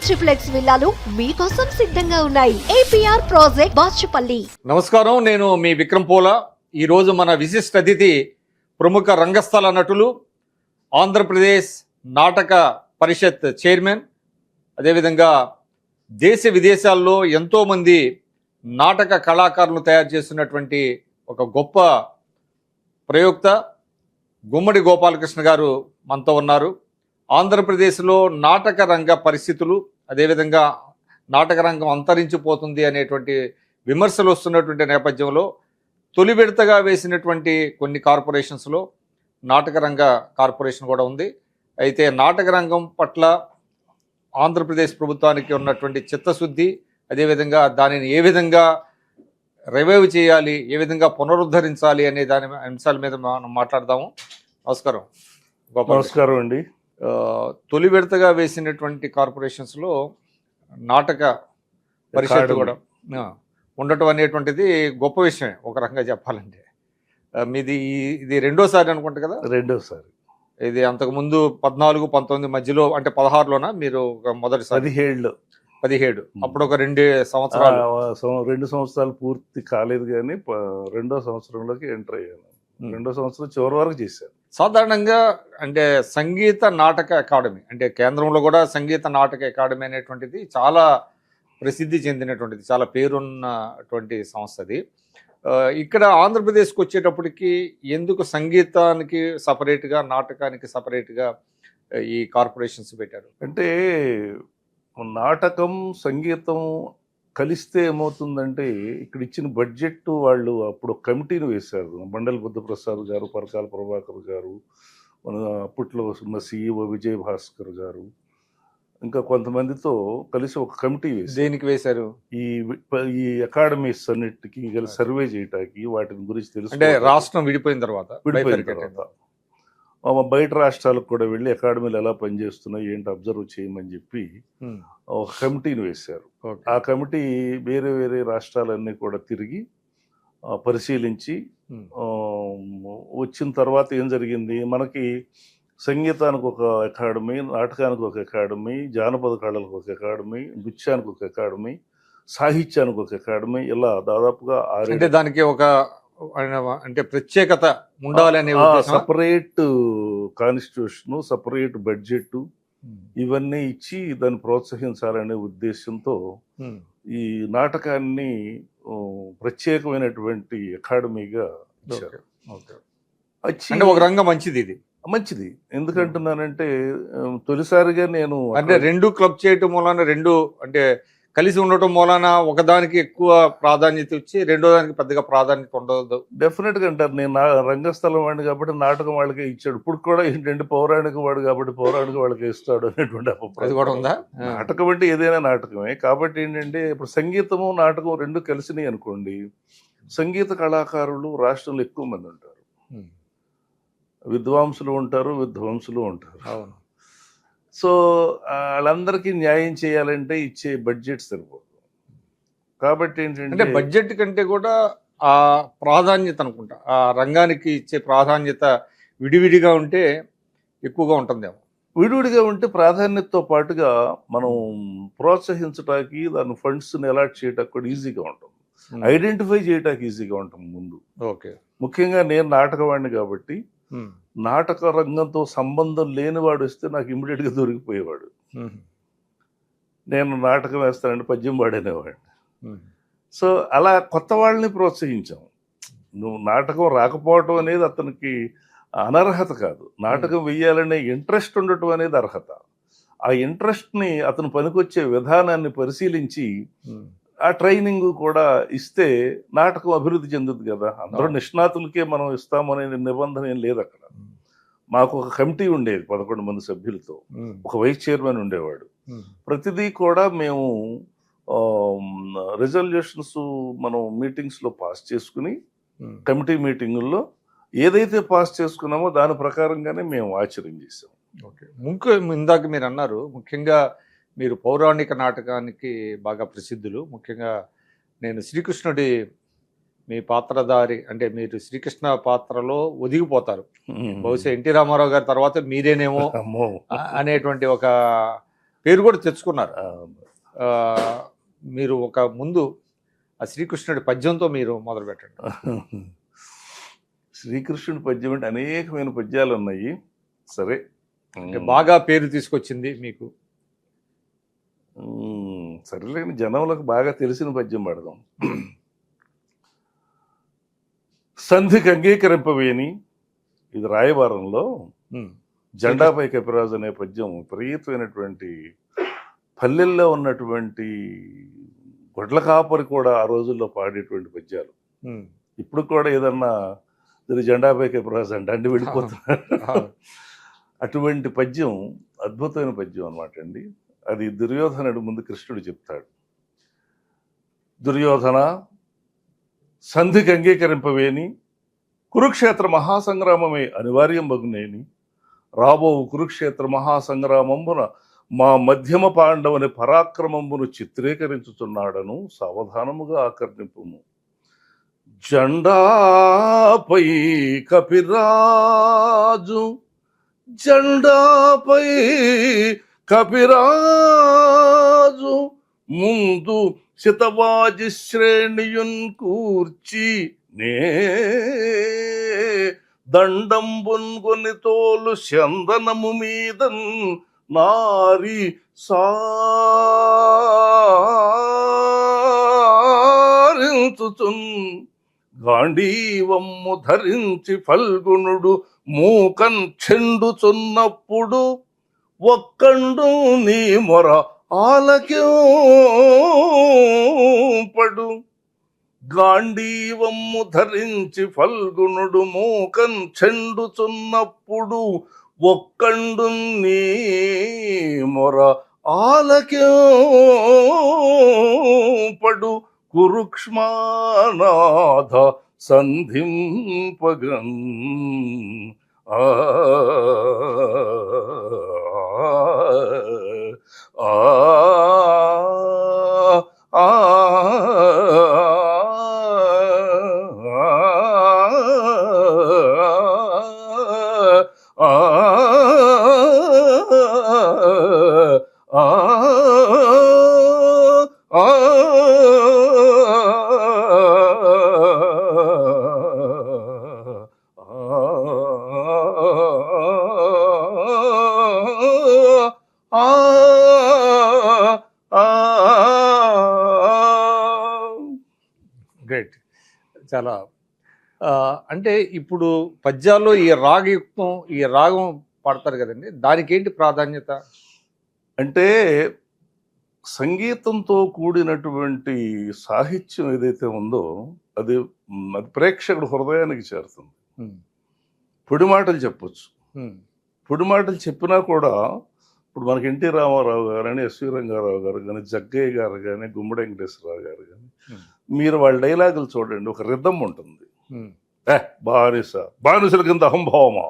Triplex విల్లాలు మీకోసం సిద్ధంగా ఉన్నాయి. APR project Bachupally. నమస్కారం, నేను మీ విక్రమ్ పోలా. ఈరోజు మన విశిష్ట అతిథి ప్రముఖ రంగస్థల నటులు, ఆంధ్రప్రదేశ్ నాటక పరిషత్ చైర్మన్, అదేవిధంగా దేశ విదేశాల్లో ఎంతోమంది నాటక కళాకారులు తయారు చేస్తున్నటువంటి ఒక గొప్ప ప్రయోక్త గుమ్మడి గోపాలకృష్ణ గారు మనతో ఉన్నారు. ఆంధ్రప్రదేశ్లో నాటక రంగ పరిస్థితులు, అదేవిధంగా నాటక రంగం అంతరించిపోతుంది అనేటువంటి విమర్శలు వస్తున్నటువంటి నేపథ్యంలో తొలి విడతగా వేసినటువంటి కొన్ని కార్పొరేషన్స్లో నాటక రంగ కార్పొరేషన్ కూడా ఉంది. అయితే నాటక రంగం పట్ల ఆంధ్రప్రదేశ్ ప్రభుత్వానికి ఉన్నటువంటి చిత్తశుద్ధి, అదేవిధంగా దానిని ఏ విధంగా రివైవ్ చేయాలి, ఏ విధంగా పునరుద్ధరించాలి అనే దాని అంశాల మీద మనం మాట్లాడదాము. నమస్కారం గోపాల్. నమస్కారం అండి. తొలి విడతగా వేసినటువంటి కార్పొరేషన్స్లో నాటక పరిషత్ కూడా ఉండటం అనేటువంటిది గొప్ప విషయమే ఒక రకంగా చెప్పాలంటే. మీది ఇది రెండోసారి అనుకుంటా కదా? రెండోసారి. ఇది అంతకుముందు 14, 19 మధ్యలో, అంటే 16లోనా మీరు మొదటిసారి? 17. అప్పుడు ఒక 2 సంవత్సరాలు. 2 సంవత్సరాలు పూర్తి కాలేదు, కానీ రెండో సంవత్సరంలోకి ఎంటర్ అయ్యాను. రెండో సంవత్సరం చివరి వరకు చేశాను. సాధారణంగా అంటే సంగీత నాటక అకాడమీ, అంటే కేంద్రంలో కూడా సంగీత నాటక అకాడమీ అనేటువంటిది చాలా ప్రసిద్ధి చెందినటువంటిది, చాలా పేరున్నటువంటి సంస్థ అది. ఇక్కడ ఆంధ్రప్రదేశ్కి వచ్చేటప్పటికి ఎందుకు సంగీతానికి సపరేట్గా, నాటకానికి సపరేట్గా ఈ కార్పొరేషన్స్ పెట్టారు? అంటే నాటకం సంగీతం కలిస్తే ఏమవుతుందంటే, ఇక్కడ ఇచ్చిన బడ్జెట్ వాళ్ళు అప్పుడు కమిటీని వేశారు. బండల బుద్ధప్రసాద్ గారు, పరకాల ప్రభాకర్ గారు, మన అప్పట్లో ఉన్న CEO విజయ్ భాస్కర్ గారు, ఇంకా కొంతమందితో కలిసి ఒక కమిటీ వేశారు. దేనికి వేశారు? ఈ అకాడమీస్ అన్నిటికీ సర్వే చేయటానికి, వాటిని గురించి తెలుసు. అంటే రాష్ట్రం విడిపోయిన తర్వాత బయట రాష్ట్రాలకు కూడా వెళ్ళి అకాడమీలు ఎలా పనిచేస్తున్నాయి ఏంటి అబ్జర్వ్ చేయమని చెప్పి ఒక కమిటీని వేశారు. ఆ కమిటీ వేరే వేరే రాష్ట్రాలన్నీ కూడా తిరిగి పరిశీలించి వచ్చిన తర్వాత ఏం జరిగింది, మనకి సంగీతానికి ఒక అకాడమీ, నాటకానికి ఒక అకాడమీ, జానపద కళలకు ఒక అకాడమీ, నృత్యానికి ఒక అకాడమీ, సాహిత్యానికి ఒక అకాడమీ, ఇలా దాదాపుగా 6. అంటే దానికి ఒక అంటే ప్రత్యేకత ఉండాలనే సపరేట్ కాన్స్టిట్యూషన్, సపరేట్ బడ్జెట్ ఇవన్నీ ఇచ్చి దాన్ని ప్రోత్సహించాలనే ఉద్దేశంతో ఈ నాటకాన్ని ప్రత్యేకమైనటువంటి అకాడమీగా ఇచ్చారు. ఒక రంగం మంచిది, ఇది మంచిది. ఎందుకంటున్నానంటే తొలిసారిగా నేను అంటే 2 క్లబ్ చేయటం మూలాన, 2 అంటే కలిసి ఉండటం మూలాన ఒకదానికి ఎక్కువ ప్రాధాన్యత ఇచ్చి రెండో దానికి పెద్దగా ప్రాధాన్యత ఉండదు. డెఫినెట్గా అంటారు. నేను రంగస్థలం వాడిని కాబట్టి నాటకం వాళ్ళకే ఇచ్చాడు. ఇప్పుడు కూడా ఏంటంటే పౌరాణిక వాడు కాబట్టి పౌరాణిక వాళ్ళకే ఇస్తాడు అనేటువంటి అది కూడా ఉందా? నాటకం అంటే ఏదైనా నాటకమే. కాబట్టి ఏంటంటే ఇప్పుడు సంగీతము నాటకం 2 కలిసినాయి అనుకోండి, సంగీత కళాకారులు రాష్ట్రంలో ఎక్కువ మంది ఉంటారు. విద్వాంసులు ఉంటారు, విధ్వంసులు ఉంటారు. అవును. సో వాళ్ళందరికీ న్యాయం చేయాలంటే ఇచ్చే బడ్జెట్ సరిపోదు. కాబట్టి ఏంటంటే బడ్జెట్ కంటే కూడా ఆ ప్రాధాన్యత అనుకుంటా, ఆ రంగానికి ఇచ్చే ప్రాధాన్యత విడివిడిగా ఉంటే ఎక్కువగా ఉంటుందేమో. విడివిడిగా ఉంటే ప్రాధాన్యతతో పాటుగా మనం ప్రోత్సహించడానికి, దాని ఫండ్స్ని అలాట్ చేయడానికి కూడా ఈజీగా ఉంటుంది, ఐడెంటిఫై చేయడానికి ఈజీగా ఉంటుంది ముందు. ఓకే. ముఖ్యంగా నేను నాటకవాడిని కాబట్టి నాటక రంగంతో సంబంధం లేనివాడు వస్తే నాకు ఇమ్మీడియట్గా దొరికిపోయేవాడు. నేను నాటకం వేస్తానంటే పద్యం పాడనేవాడిని. సో అలా కొత్త వాళ్ళని ప్రోత్సహించాం. నువ్వు నాటకం రాకపోవటం అనేది అతనికి అనర్హత కాదు, నాటకం వెయ్యాలనే ఇంట్రెస్ట్ ఉండటం అనేది అర్హత. ఆ ఇంట్రెస్ట్ని, అతను పనికొచ్చే విధానాన్ని పరిశీలించి ఆ ట్రైనింగ్ కూడా ఇస్తే నాటకం అభివృద్ధి చెందుతుంది కదా. అందరూ నిష్ణాతులకే మనం ఇస్తామనే నిబంధన ఏం లేదు అక్కడ. మాకు ఒక కమిటీ ఉండేది 11 మంది సభ్యులతో, ఒక వైస్ చైర్మన్ ఉండేవాడు. ప్రతిదీ కూడా మేము రిజల్యూషన్స్ మనం మీటింగ్స్లో పాస్ చేసుకుని, కమిటీ మీటింగుల్లో ఏదైతే పాస్ చేసుకున్నామో దాని ప్రకారంగానే మేము ఆచరణ చేసాం. ఓకే. ఇందాక మీరు అన్నారు, ముఖ్యంగా మీరు పౌరాణిక నాటకానికి బాగా ప్రసిద్ధులు. ముఖ్యంగా నేను శ్రీకృష్ణుడి మీ పాత్రధారి, అంటే మీరు శ్రీకృష్ణ పాత్రలో ఒదిగిపోతారు. బహుశా ఎన్టీ రామారావు గారి తర్వాత మీరేనేమో అనేటువంటి ఒక పేరు కూడా తెచ్చుకున్నారు. ఆ, మీరు ఒక ముందు ఆ శ్రీకృష్ణుడి పద్యంతో మీరు మొదలు పెట్టండి. శ్రీకృష్ణుడి పద్యం అంటే అనేకమైన పద్యాలు ఉన్నాయి. సరే, అంటే బాగా పేరు తీసుకొచ్చింది మీకు. సరేలేని జనములకు బాగా తెలిసిన పద్యం పడదాం. సంధికి అంగీకరింపవేని, ఇది రాయబారంలో జెండాపై కపిరాజు అనే పద్యం విపరీతమైనటువంటి పల్లెల్లో ఉన్నటువంటి గొడ్ల కాపరి కూడా ఆ రోజుల్లో పాడేటువంటి పద్యాలు. ఇప్పుడు కూడా ఏదన్నా ఇది జెండాపై కపిరాజు అంటే అండి వెళ్ళిపోతున్నారు. అటువంటి పద్యం అద్భుతమైన పద్యం అనమాట అండి. అది దుర్యోధనుడు ముందు కృష్ణుడు చెప్తాడు. దుర్యోధన, సంధికి అంగీకరింపవేని, కురుక్షేత్ర మహాసంగ్రామమే అనివార్యం బగునేని, రాబో కురుక్షేత్ర మహాసంగ్రామంబున మా మధ్యమ పాండవుని పరాక్రమంబును చిత్రీకరించుచున్నాడను సావధానముగా ఆకర్ణింపుము. జెండాపై కపిరాజు, జెండాపై కపిరాజు, ముందు శతవాజి శ్రేణియున్ కూర్చి నే దండంబున్గొని తోలు చందనము మీదన్ నారి సారించుచున్, గాంధీవమ్ము ధరించి ఫల్గుణుడు మూకన్ చెండుచున్నప్పుడు ఒక్కండు నీ మొర ఆలకింపడు. గాంధీవమ్ము ధరించి ఫల్గుణుడు మూకన్ చెండుచున్నప్పుడు ఒక్కండు నీ మొర ఆలకింపడు. కురుక్ష్మానాథ సంధింపగన్ ఆ ఆ ఆ గ్రేట్. చాలా అంటే ఇప్పుడు పద్యాల్లో ఈ రాగయుక్తం, ఈ రాగం పాడతారు కదండి, దానికి ఏంటి ప్రాధాన్యత? అంటే సంగీతంతో కూడినటువంటి సాహిత్యం ఏదైతే ఉందో అది ప్రేక్షకుడు హృదయానికి చేరుతుంది. పొడి మాటలు చెప్పొచ్చు, పొడి మాటలు చెప్పినా కూడా ఇప్పుడు మనకి ఎన్టీ రామారావు గారు కానీ, ఎస్వి రంగారావు గారు కానీ, జగ్గయ్య గారు కానీ, గుమ్మడి వెంకటేశ్వరరావు గారు కానీ, మీరు వాళ్ళ డైలాగులు చూడండి, ఒక రిథం ఉంటుంది. బానిసల కింద అహంభావమా,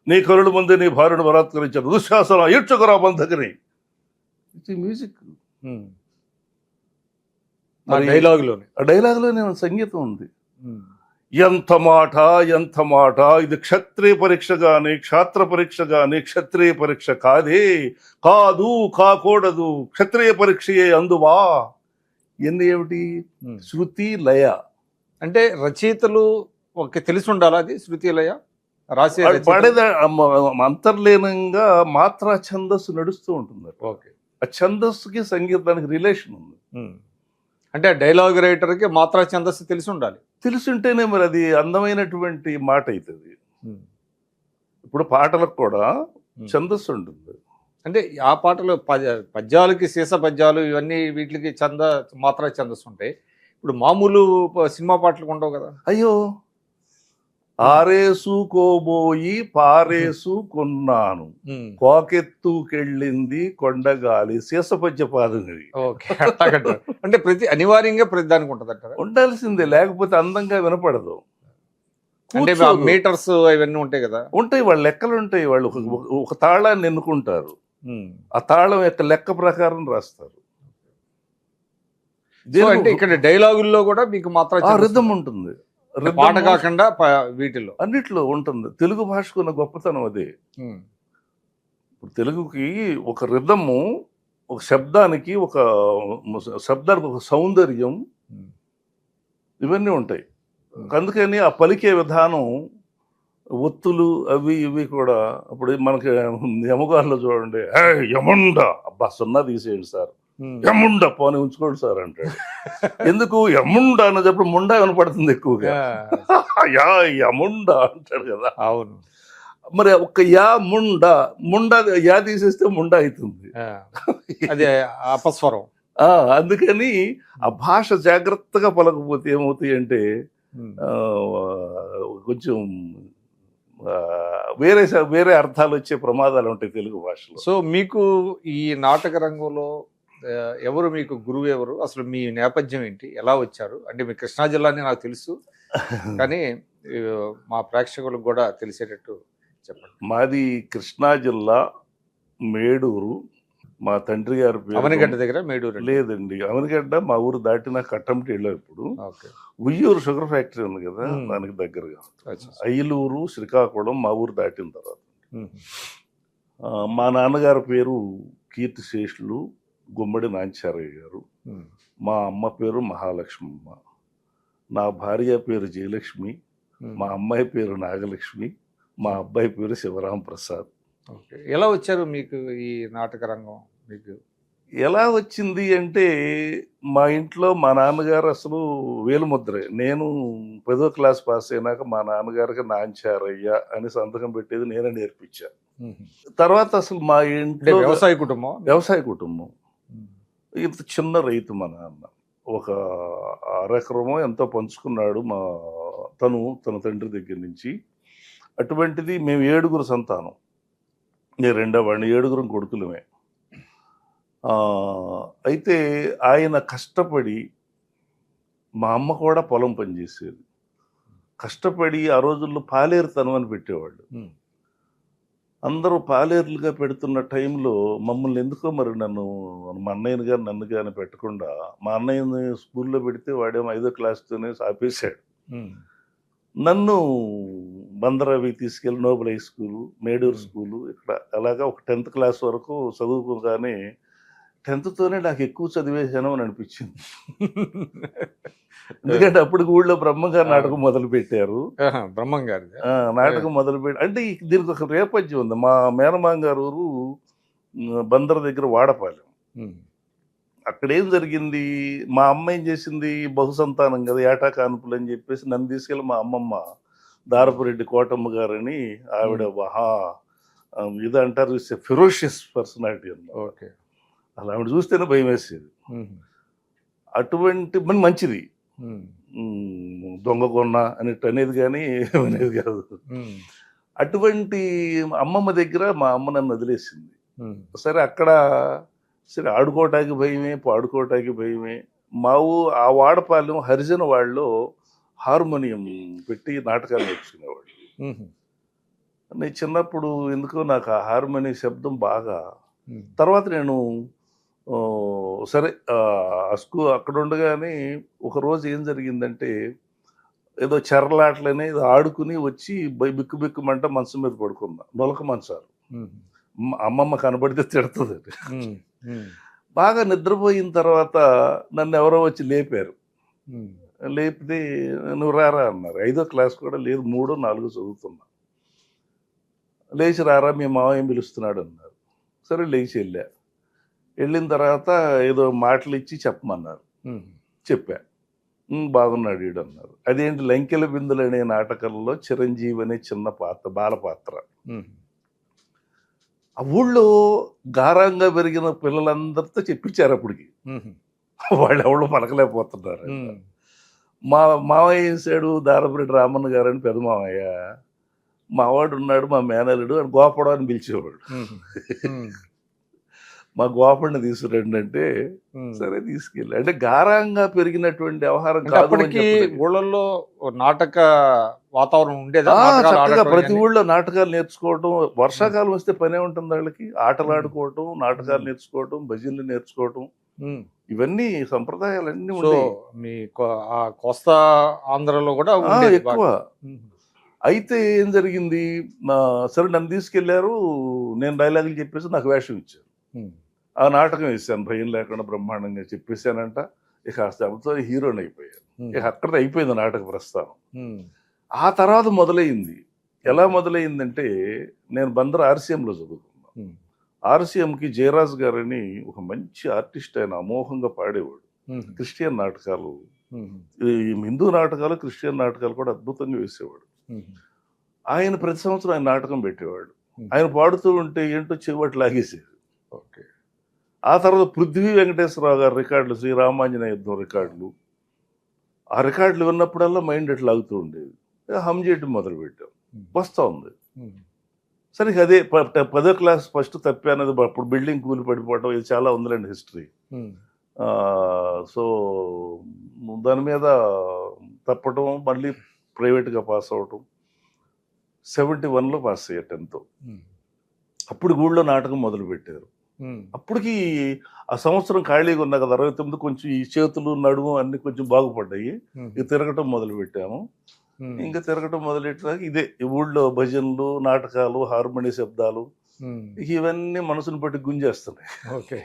నీ కరుడు ముందే నీ భార్యను బలాత్కరించారు, దుశ్శాసన ఈడ్చుకురా బంధకని. ఇది మ్యూజిక్. ఆ డైలాగులోనే సంగీతం ఉంది. ఎంత మాట, ఎంత మాట, ఇది క్షత్రియ పరీక్ష గాని, క్షాత్ర పరీక్ష గాని, క్షత్రియ పరీక్ష కాదే, కాదు, కాకూడదు, క్షత్రియ పరీక్షయే అందువా. ఎన్ని ఏమిటి? శృతి లయ. అంటే రచయితలు ఒక తెలిసి ఉండాలి, అది శృతి లయ రాసే పడేది అంతర్లీనంగా మాత్రా ఛందస్సు నడుస్తూ ఉంటుంది. ఓకే, ఆ ఛందస్సుకి సంగీతానికి రిలేషన్ ఉంది. అంటే డైలాగ్ రైటర్కి మాత్రా ఛందస్సు తెలిసి ఉండాలి. తెలుసుంటేనే మరి అది అందమైనటువంటి మాట అవుతుంది. ఇప్పుడు పాటలకు కూడా ఛందస్సు ఉంటుంది. అంటే ఆ పాటలు పద్యాలకి సీస పద్యాలు ఇవన్నీ వీటికి మాత్రా ఛందస్సు ఉంటాయి. ఇప్పుడు మామూలు సినిమా పాటలకు ఉండవు కదా. అయ్యో, ఆరేసుకోబోయి పారేసు కొన్నాను, కోకెత్తుకెళ్ళింది కొండగాలి, సీసపద్య పాదగిరి. ఓకే, అంటే అనివార్యంగా ప్రతి దానికి ఉంటుంది అంటారా? ఉండాల్సిందే, లేకపోతే అందంగా వినపడదు. అంటే మీటర్స్ ఇవన్నీ ఉంటాయి కదా. ఉంటాయి, వాళ్ళ లెక్కలు ఉంటాయి. వాళ్ళు ఒక తాళాన్ని ఎన్నుకుంటారు, ఆ తాళం యొక్క లెక్క ప్రకారం రాస్తారు. అంటే ఇక్కడ డైలాగుల్లో కూడా మీకు మాత్రం రిథం ఉంటుంది, పాట కాకుండా వీటిలో అన్నిట్లో ఉంటుంది. తెలుగు భాషకున్న గొప్పతనం అదే. ఇప్పుడు తెలుగుకి ఒక రిథము, ఒక శబ్దానికి ఒక సౌందర్యం ఇవన్నీ ఉంటాయి. అందుకని ఆ పలికే విధానం, ఒత్తులు అవి ఇవి కూడా ఇప్పుడు మనకి యమగారులో చూడండి, యముండ అబ్బా సున్నా తీసేయండి సార్, యముండ పోనీ ఉంచుకోండి సార్ అంటాడు. ఎందుకు యముండ అన్నప్పుడు ముండా వినపడుతుంది ఎక్కువగా, యా యముండ అంటాడు కదా. అవును. మరి ఒక్క యా ముండా యా తీసేస్తే ముండా అవుతుంది, అదే అపస్వరం. అందుకని ఆ భాష జాగ్రత్తగా పలకపోతే ఏమవుతాయి అంటే కొంచెం వేరే అర్థాలు వచ్చే ప్రమాదాలు ఉంటాయి తెలుగు భాషలో. సో మీకు ఈ నాటక రంగంలో ఎవరు మీకు గురువు, ఎవరు అసలు మీ నేపథ్యం ఏంటి, ఎలా వచ్చారు? అంటే మీ కృష్ణా జిల్లా అని నాకు తెలుసు, కానీ మా ప్రేక్షకులకు కూడా తెలిసేటట్టు చెప్పండి. మాది కృష్ణా జిల్లా మేడూరు. మా తండ్రి గారి పేరు అవనిగడ్డ దగ్గర మేడూరు. లేదండి, అవనిగడ్డ మా ఊరు దాటిన కట్టంటి వెళ్ళాం. ఇప్పుడు ఉయ్యూరు షుగర్ ఫ్యాక్టరీ ఉంది కదా, దానికి దగ్గరగా అయ్యలూరు, శ్రీకాకుళం మా ఊరు దాటిన తర్వాత. మా నాన్నగారి పేరు కీర్తిశేషులు గుమ్మడి నాంచారయ్య గారు. మా అమ్మ పేరు మహాలక్ష్మమ్మ. నా భార్య పేరు జయలక్ష్మి. మా అమ్మాయి పేరు నాగలక్ష్మి. మా అబ్బాయి పేరు శివరాం ప్రసాద్. ఎలా వచ్చారు మీకు ఈ నాటక రంగం? మీకు ఎలా వచ్చింది అంటే, మా ఇంట్లో మా నాన్నగారు అసలు వేలుముద్రే. నేను 10వ క్లాస్ పాస్ అయినాక మా నాన్నగారికి నాంచారయ్య అని సంతకం పెట్టేది నేనే నేర్పించా. తర్వాత అసలు మా ఇంట్లో వ్యవసాయ కుటుంబం. ఇంత చిన్న రైతు మా నాన్న. ఒక 6 ఎకరమో ఎంతో పంచుకున్నాడు తన తండ్రి దగ్గర నుంచి. అటువంటిది మేము 7 సంతానం. నేను 2వ వాడిని, 7 కొడుకులమే. అయితే ఆయన కష్టపడి, మా అమ్మ కూడా పొలం పనిచేసేది, కష్టపడి ఆ రోజుల్లో పాలేరుతనం అని పెట్టేవాళ్ళు. అందరూ పాలేరులుగా పెడుతున్న టైంలో మమ్మల్ని ఎందుకో మరి మా అన్నయ్యని కానీ నన్ను కానీ పెట్టకుండా, మా అన్నయ్యని స్కూల్లో పెడితే వాడేమో 5వ క్లాస్తోనే ఆపేశాడు. నన్ను బందరవి తీసుకెళ్ళి Nobel high school, Meduru school, ఇక్కడ అలాగా ఒక 10th క్లాస్ వరకు చదువుకోగానే 10th నాకు ఎక్కువ చదివేశాను అని అనిపించింది. ఎందుకంటే అప్పుడు ఊళ్ళో బ్రహ్మంగారు నాటకం మొదలు పెట్టారు. బ్రహ్మంగారు నాటకం మొదలుపెట్టి అంటే దీనికి ఒక నేపథ్యం ఉంది. మా మేనమామ గారు ఊరు బందర దగ్గర వాడపాలెం. అక్కడేం జరిగింది, మా అమ్మ ఏం చేసింది, బహుసంతానం కదా, ఏటా కానుపులు అని చెప్పేసి నన్ను తీసుకెళ్ళి మా అమ్మమ్మ దారపురెడ్డి కోటమ్మ గారని, ఆవిడ ఇది అంటారు ఫెరోషియస్ పర్సనాలిటీ అన్న. అలా ఆవిడ చూస్తేనే భయం వేసేది. అటువంటి మంచిది, దొంగ కొన్న అనేది కానీ అనేది కాదు. అటువంటి అమ్మమ్మ దగ్గర మా అమ్మ నన్ను వదిలేసింది. సరే అక్కడ ఆడుకోవటానికి భయమే, పాడుకోవటానికి భయమే. ఆ వాడపాలెం హరిజన వాళ్ళలో హార్మోనియం పెట్టి నాటకాలు నేర్చుకునేవాళ్ళు. నేను చిన్నప్పుడు ఎందుకో నాకు ఆ హార్మోనియం శబ్దం బాగా. తర్వాత నేను సరే అక్కడ ఉండగానే ఒకరోజు ఏం జరిగిందంటే, ఏదో చెరలాట్లనే ఆడుకుని వచ్చి బిక్కుమంట మంచం మీద పడుకున్నా. నొలక మంచాలు. అమ్మమ్మ కనబడితే తిడుతుంది. బాగా నిద్రపోయిన తర్వాత నన్ను ఎవరో వచ్చి లేపారు. లేపితే నువ్వు రారా అన్నారు. 5వ క్లాస్ కూడా లేదు, 3, 4 చదువుతున్నా. లేచి రారా మీ మావయ్య పిలుస్తున్నాడు అన్నారు. సరే లేచి వెళ్ళిన తర్వాత ఏదో మాటలు ఇచ్చి చెప్పమన్నారు. చెప్పా. బాగున్నాడు వీడు అన్నారు. అదేంటి, లంకెల బిందులు అనే నాటకంలో చిరంజీవి అనే చిన్న పాత్ర, బాలపాత్ర. ఆ ఊళ్ళో గారంగా పెరిగిన పిల్లలందరితో చెప్పించారు అప్పటికి. వాళ్ళు ఎవరు పలకలేకపోతున్నారు. మావయ్య వేసాడు దారపురెడ్డి రామన్న గారు అని పెద్ద మావయ్య. మావాడు ఉన్నాడు మా మేనలుడు అని గోపడు అని పిలిచేవాడు. మా గోపడిని తీసుకురండి అంటే సరే తీసుకెళ్ళి. అంటే గారంగా పెరిగినటువంటి వ్యవహారం కాదు. ఊళ్ళల్లో నాటక వాతావరణం ఉండేదా? చక్కగా ప్రతి ఊళ్ళో నాటకాలు నేర్చుకోవటం. వర్షాకాలం వస్తే పనే ఉంటుంది వాళ్ళకి. ఆటలు ఆడుకోవటం, నాటకాలు నేర్చుకోవటం, భజనలు నేర్చుకోవటం, ఇవన్నీ సంప్రదాయాలన్నీ ఉండేవి. మీ కోస్తా ఆంధ్రలో కూడా ఎక్కువ. అయితే ఏం జరిగింది, సరే నన్ను తీసుకెళ్లారు. నేను డైలాగులు చెప్పేసి నాకు వేషం ఇచ్చారు. ఆ నాటకం వేసాను, భయం లేకుండా బ్రహ్మాండంగా చెప్పేశానంట. ఇక ఆ శబ్దంతో హీరోని అయిపోయాను. ఇక అక్కడ అయిపోయింది నాటక ప్రస్థానం. ఆ తర్వాత మొదలైంది. ఎలా మొదలైందంటే, నేను బందర్ ఆర్సీఎంలో చదువుకున్నాను. ఆర్సీఎంకి జయరాజ్ గారని ఒక మంచి ఆర్టిస్ట్, ఆయన అమోఘంగా పాడేవాడు. క్రిస్టియన్ నాటకాలు, ఈ హిందూ నాటకాలు, క్రిస్టియన్ నాటకాలు కూడా అద్భుతంగా వేసేవాడు. ఆయన ప్రతి సంవత్సరం ఆయన నాటకం పెట్టేవాడు. ఆయన పాడుతూ ఉంటే ఏంటో చెవిటి లాగేసేది. ఓకే. ఆ తర్వాత పృథ్వీ వెంకటేశ్వరరావు గారి రికార్డులు, శ్రీరామాంజనేయ యుద్ధం రికార్డులు, ఆ రికార్డులు విన్నప్పుడల్లా మైండ్ ఎట్లా లాగుతూ ఉండేది. హమ్ చేయడం మొదలు పెట్టాం. వస్తూ ఉంది. సరే అదే 10వ క్లాస్ ఫస్ట్ తప్పానది, అప్పుడు బిల్డింగ్ కూలి పడిపోవటం, ఇది చాలా ఉందిలేండి హిస్టరీ. సో దాని మీద తప్పటం, మళ్ళీ ప్రైవేట్గా పాస్ అవటం. 71లో పాస్ అయ్యా 10th. అప్పుడు ఊళ్ళో నాటకం మొదలు పెట్టారు. అప్పటికి ఆ సంవత్సరం ఖాళీగా ఉన్నా కదా, 69 కొంచెం ఈ చేతులు నడుము అన్ని కొంచెం బాగుపడ్డాయి. ఇక తిరగటం మొదలు పెట్టాము. ఇంకా తిరగటం మొదలెట్టాక ఇదే ఊళ్ళో భజనలు, నాటకాలు, హార్మోని శబ్దాలు, ఇవన్నీ మనసును బట్టి గుంజేస్తున్నాయి. ఓకే.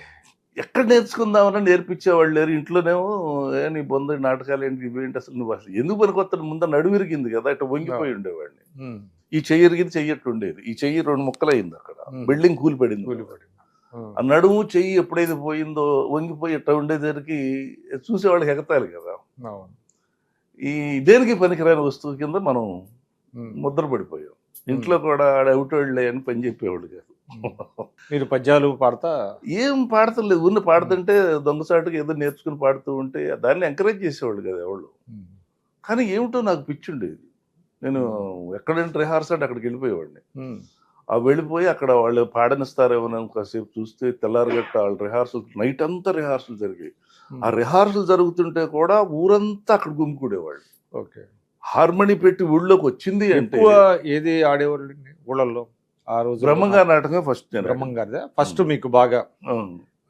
ఎక్కడ నేర్చుకుందామని నేర్పించేవాళ్ళు లేరు. ఇంట్లోనేమో నీ బొంద నాటకాలు ఏంటి, ఇవేంటి, అసలు నువ్వు అసలు ఎందుకు పనికొస్తాను, ముందు నడువు ఇరిగింది కదా, ఇట్లా వంగిపోయి ఉండేవాడిని. ఈ చెయ్యి ఇరిగింది, చెయ్యట్టు ఉండేది. ఈ చెయ్యి 2 ముక్కలైంది, అక్కడ బిల్డింగ్ కూలి పడింది. ఆ నడుము చెయ్యి ఎప్పుడైతే పోయిందో వంగిపోయి ఇట్లా ఉండేసరికి చూసేవాళ్ళకి ఎగతాలి కదా. ఈ దేనికి పనికిరాని వస్తువు కింద మనం ముద్ర పడిపోయాం. ఇంట్లో కూడా ఆడవుటోళ్ళే అని పని చెప్పేవాళ్ళు కాదు. మీరు పద్యాలు పాడతా? ఏం పాడతలేదు, ఉన్న పాడుతుంటే దొంగసాటుగా ఏదో నేర్చుకుని పాడుతూ ఉంటే దాన్ని ఎంకరేజ్ చేసేవాళ్ళు కదా ఎవళ్ళు. కానీ ఏమిటో నాకు పిచ్చి ఉండేది. నేను ఎక్కడంటే రిహార్సల్ అంటే అక్కడికి వెళ్ళిపోయేవాడిని. ఆ వెళ్ళిపోయి అక్కడ వాళ్ళు పాడనిస్తారేమో కాసేపు చూస్తే తెల్లారగట్ట వాళ్ళు రిహార్సల్, నైట్ అంతా రిహార్సల్ జరిగాయి. ఆ రిహార్సల్ జరుగుతుంటే కూడా ఊరంతా అక్కడ గుమ్మికూడేవాళ్ళు. ఓకే. హార్మోని పెట్టి ఊళ్ళోకి వచ్చింది అంటే ఏది ఆడేవాళ్ళు ఊళ్ళల్లో ఆ రోజు? బ్రహ్మంగారి నాటకం ఫస్ట్. బ్రహ్మంగారిదా ఫస్ట్ మీకు బాగా?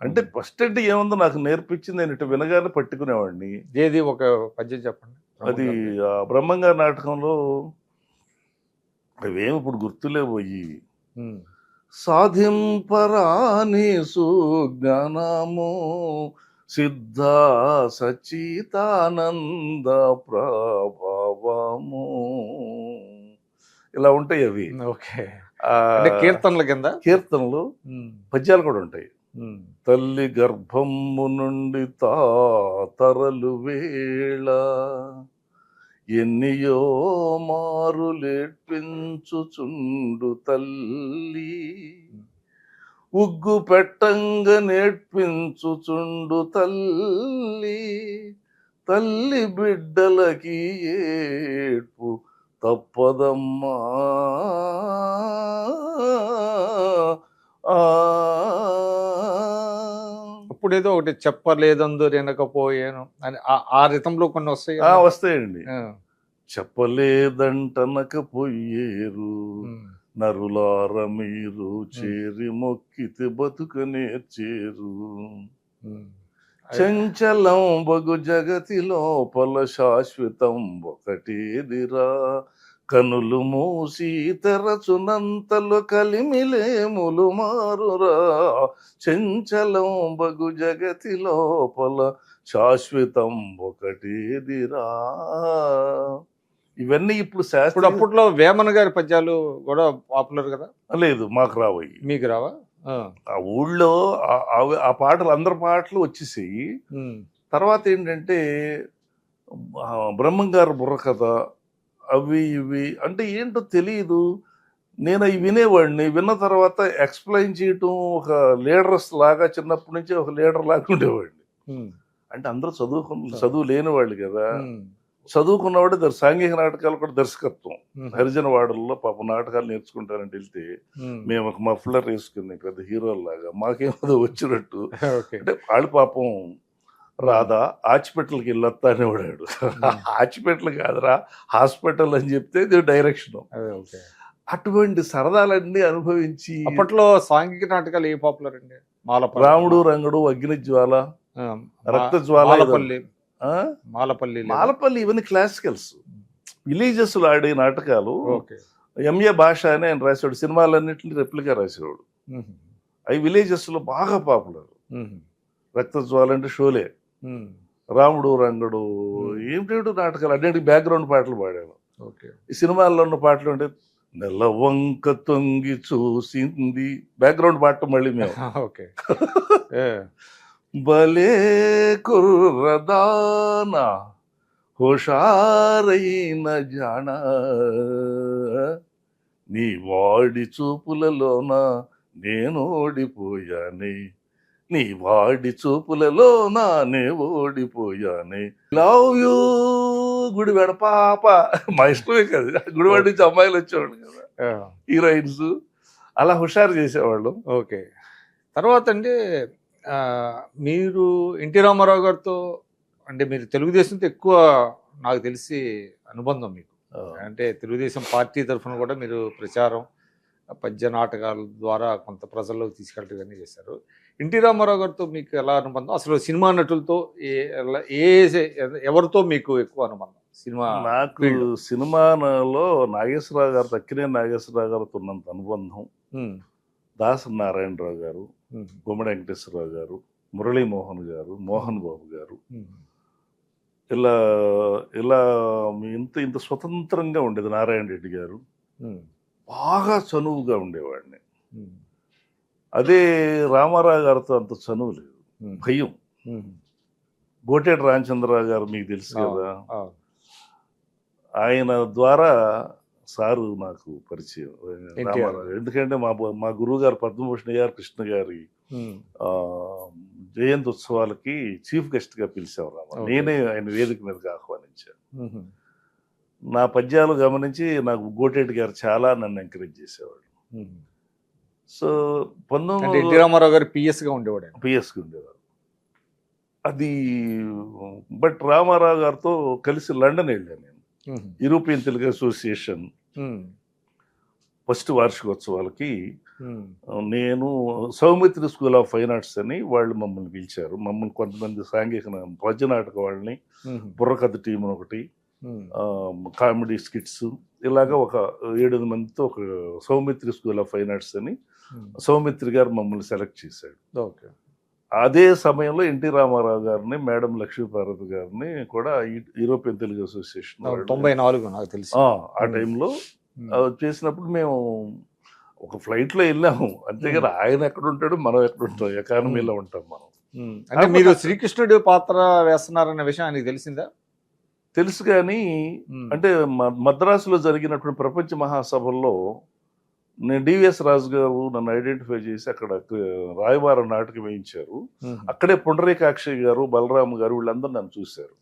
అంటే ఫస్ట్ అంటే ఏముందో నాకు నేర్పించింది, నేను ఇటు వినగానే పట్టుకునేవాడిని. ఏది ఒక పద్యం చెప్పండి. అది ఆ బ్రహ్మంగారి నాటకంలో అవేమి ఇప్పుడు గుర్తులేపోయి, సాధింపరాని సుజ్ఞానము సిద్ధ సచితానంద ప్రభావము, ఇలా ఉంటాయి అవి. ఓకే. కీర్తనల కింద కీర్తనలు పద్యాలు కూడా ఉంటాయి. తల్లి గర్భము నుండి తాతరలు వేళ ఎన్నియో మారులేడ్పించుచుండు తల్లి, ఉగ్గు పెట్టంగా నేర్పించుచుండు తల్లి, తల్లి బిడ్డలకి ఏడ్పు తప్పదమ్మా. అప్పుడేదో ఒకటి చెప్పలేదందు వినకపోయాను అని ఆ రితంలో కొన్ని వస్తాయి. వస్తాయండి. చెప్పలేదంటనకపోయేరు నరులార మీరు చేరి మొక్కితే బతుక నేర్చేరు, చంచలం బగు జగతి లోపల శాశ్వతం ఒకటేదిరా, కనులు మూసి తెరచునంతలు కలిమిలేములు మారురా, చంచలం బగు జగతి లోపల శాశ్వతం ఒకటేదిరా. ఇవన్నీ ఇప్పుడు శాస్త్రం. అప్పట్లో వేమన గారి పద్యాలు కూడా పాపులర్ కదా? లేదు, మాకు రావయ్యి. మీకు రావా? ఆ ఊళ్ళో ఆ పాటలు, అందరి పాటలు వచ్చేసాయి. తర్వాత ఏంటంటే బ్రహ్మంగారు బుర్రకథ, అవి ఇవి అంటే ఏంటో తెలియదు. నేను అవి వినేవాడిని. విన్న తర్వాత ఎక్స్ప్లెయిన్ చేయటం, ఒక లీడర్స్ లాగా చిన్నప్పటి నుంచి ఒక లీడర్ లాగా ఉండేవాడిని. అంటే అందరూ చదువు లేని వాళ్ళు కదా. చదువుకున్నవాడు సాంఘిక నాటకాలు కూడా దర్శకత్వం. హరిజన వాడల్లో పాప నాటకాలు నేర్చుకుంటారంటే వెళ్తే మేము ఒక మఫ్లర్ వేసుకుని పెద్ద హీరోల్లాగా మాకేమో వచ్చినట్టు. అంటే వాళ్ళు పాపం రాదా హాస్పిటల్కి వెళ్ళొస్తా అనేవాడాడు. హాస్పిటల్ కాదురా హాస్పిటల్ అని చెప్తే డైరెక్షన్. అటువంటి సరదాలన్నీ అనుభవించి అప్పట్లో సాంఘిక నాటకాలు ఏ పాపులర్ అండి? రాముడు రంగుడు, అగ్నిజ్వాల, రక్తజ్వాల, మాలపల్లి, ఇవన్నీ క్లాసికల్స్. విలేజెస్ లో ఆడే నాటకాలు. ఎంఏ భాష అని ఆయన రాసేవాడు. సినిమాలన్నింటినీ రెప్లికా రాసేవాడు. అవి విలేజెస్లో బాగా పాపులర్. రక్తజ్వాల అంటే షోలే, రాముడు రంగడు, ఏమిటేమిటో నాటకాలు, అన్నింటికి బ్యాక్గ్రౌండ్ పాటలు పాడాను. ఓకే. ఈ సినిమాల్లో ఉన్న పాటలు అంటే నెలవంక తొంగి చూసింది బ్యాక్గ్రౌండ్ పాట మళ్ళీ మేము. ఓకే. భలే కుర్రదానా హుషారైన జాణ నీ వాడి చూపులలోన నేను ఓడిపోయానే, నీ వాడి చూపులలోన నే ఓడిపోయానే, లవ్ యూ గుడివాడ పాప. మా ఇష్టమే కదా, గుడివాడ నుంచి అమ్మాయిలు వచ్చేవాళ్ళు కదా హీరోయిన్స్, అలా హుషారు చేసేవాళ్ళు. ఓకే. తర్వాత అండి మీరు ఎన్టీ రామారావు గారితో అంటే మీరు తెలుగుదేశంతో ఎక్కువ నాకు తెలిసి అనుబంధం మీకు. అంటే తెలుగుదేశం పార్టీ తరఫున కూడా మీరు ప్రచారం, పద్య నాటకాల ద్వారా కొంత ప్రజల్లోకి తీసుకెళ్ళటం ఇవన్నీ చేశారు. ఎన్టీ రామారావు గారితో మీకు ఎలా అనుబంధం? అసలు సినిమా నటులతో ఎవరితో మీకు ఎక్కువ అనుబంధం? సినిమా నాకు సినిమాలో నాగేశ్వరరావు గారు, తక్కినే నాగేశ్వరరావు గారితో ఉన్నంత అనుబంధం దాసరి నారాయణరావు గారు, గుమ్మడి వెంకటేశ్వరరావు గారు, మురళీమోహన్ గారు, మోహన్ బాబు గారు, ఇలా ఇలా ఇంత స్వతంత్రంగా ఉండేది. నారాయణ రెడ్డి గారు బాగా చనువుగా ఉండేవాడిని. అదే రామారావు గారితో అంత చనువు లేదు, భయం. గోటేటి రామచంద్రరావు గారు మీకు తెలుసు కదా, ఆయన ద్వారా సారు నాకు పరిచయం రామారావు. ఎందుకంటే మా గురువు గారు పద్మభూషణ్ గారు కృష్ణ గారి జయంతి ఉత్సవాలకి చీఫ్ గెస్ట్ గా పిలిచాం రామారావు. నేనే ఆయన వేదిక మీదకి ఆహ్వానించాను. నా పద్యాలు గమనించి నాకు గోటేటి గారు చాలా నన్ను ఎంకరేజ్ చేసేవాడు. సో 19 ఎన్టీ రామారావు గారు పిఎస్గా ఉండేవాడు. పిఎస్గా ఉండేవారు. అది బట్ రామారావు గారితో కలిసి లండన్ వెళ్ళాను నేను. యూరోపియన్ తెలుగు అసోసియేషన్ ఫస్ట్ వార్షికోత్సవాలకి నేను Saumitri school of fine arts అని వాళ్ళు మమ్మల్ని పిలిచారు. మమ్మల్ని కొంతమంది సాంఘిక పద్య నాటక వాళ్ళని, బుర్రకథ టీం ఒకటి, కామెడీ స్కిట్స్, ఇలాగా ఒక 7 మందితో ఒక Saumitri school of fine arts అని సౌమిత్రి గారు మమ్మల్ని సెలెక్ట్ చేశాడు. ఓకే. అదే సమయంలో ఎన్టీ రామారావు గారిని, మేడం లక్ష్మీపార్వతి గారిని కూడా యూరోపియన్ తెలుగు అసోసియేషన్ 94 నాకు తెలిసి ఆ టైంలో చేసినప్పుడు మేము ఒక ఫ్లైట్ లో వెళ్ళాము. అంతేగాని ఆయన ఎక్కడ ఉంటాడు, మనం ఎక్కడ ఉంటాం, ఎకానమీలో ఉంటాం మనం. అంటే మీరు శ్రీకృష్ణుడి పాత్ర వేస్తున్నారన్న విషయం ఆయనకి తెలిసిందా? తెలుసు, కానీ అంటే మద్రాసులో జరిగినటువంటి ప్రపంచ మహాసభల్లో నేను డివిఎస్ రాజు గారు నన్ను ఐడెంటిఫై చేసి అక్కడ రాయవారం నాటకం వేయించారు. అక్కడే పుండరీకాక్షి గారు, బలరామ్ గారు వీళ్ళందరూ నన్ను చూశారు.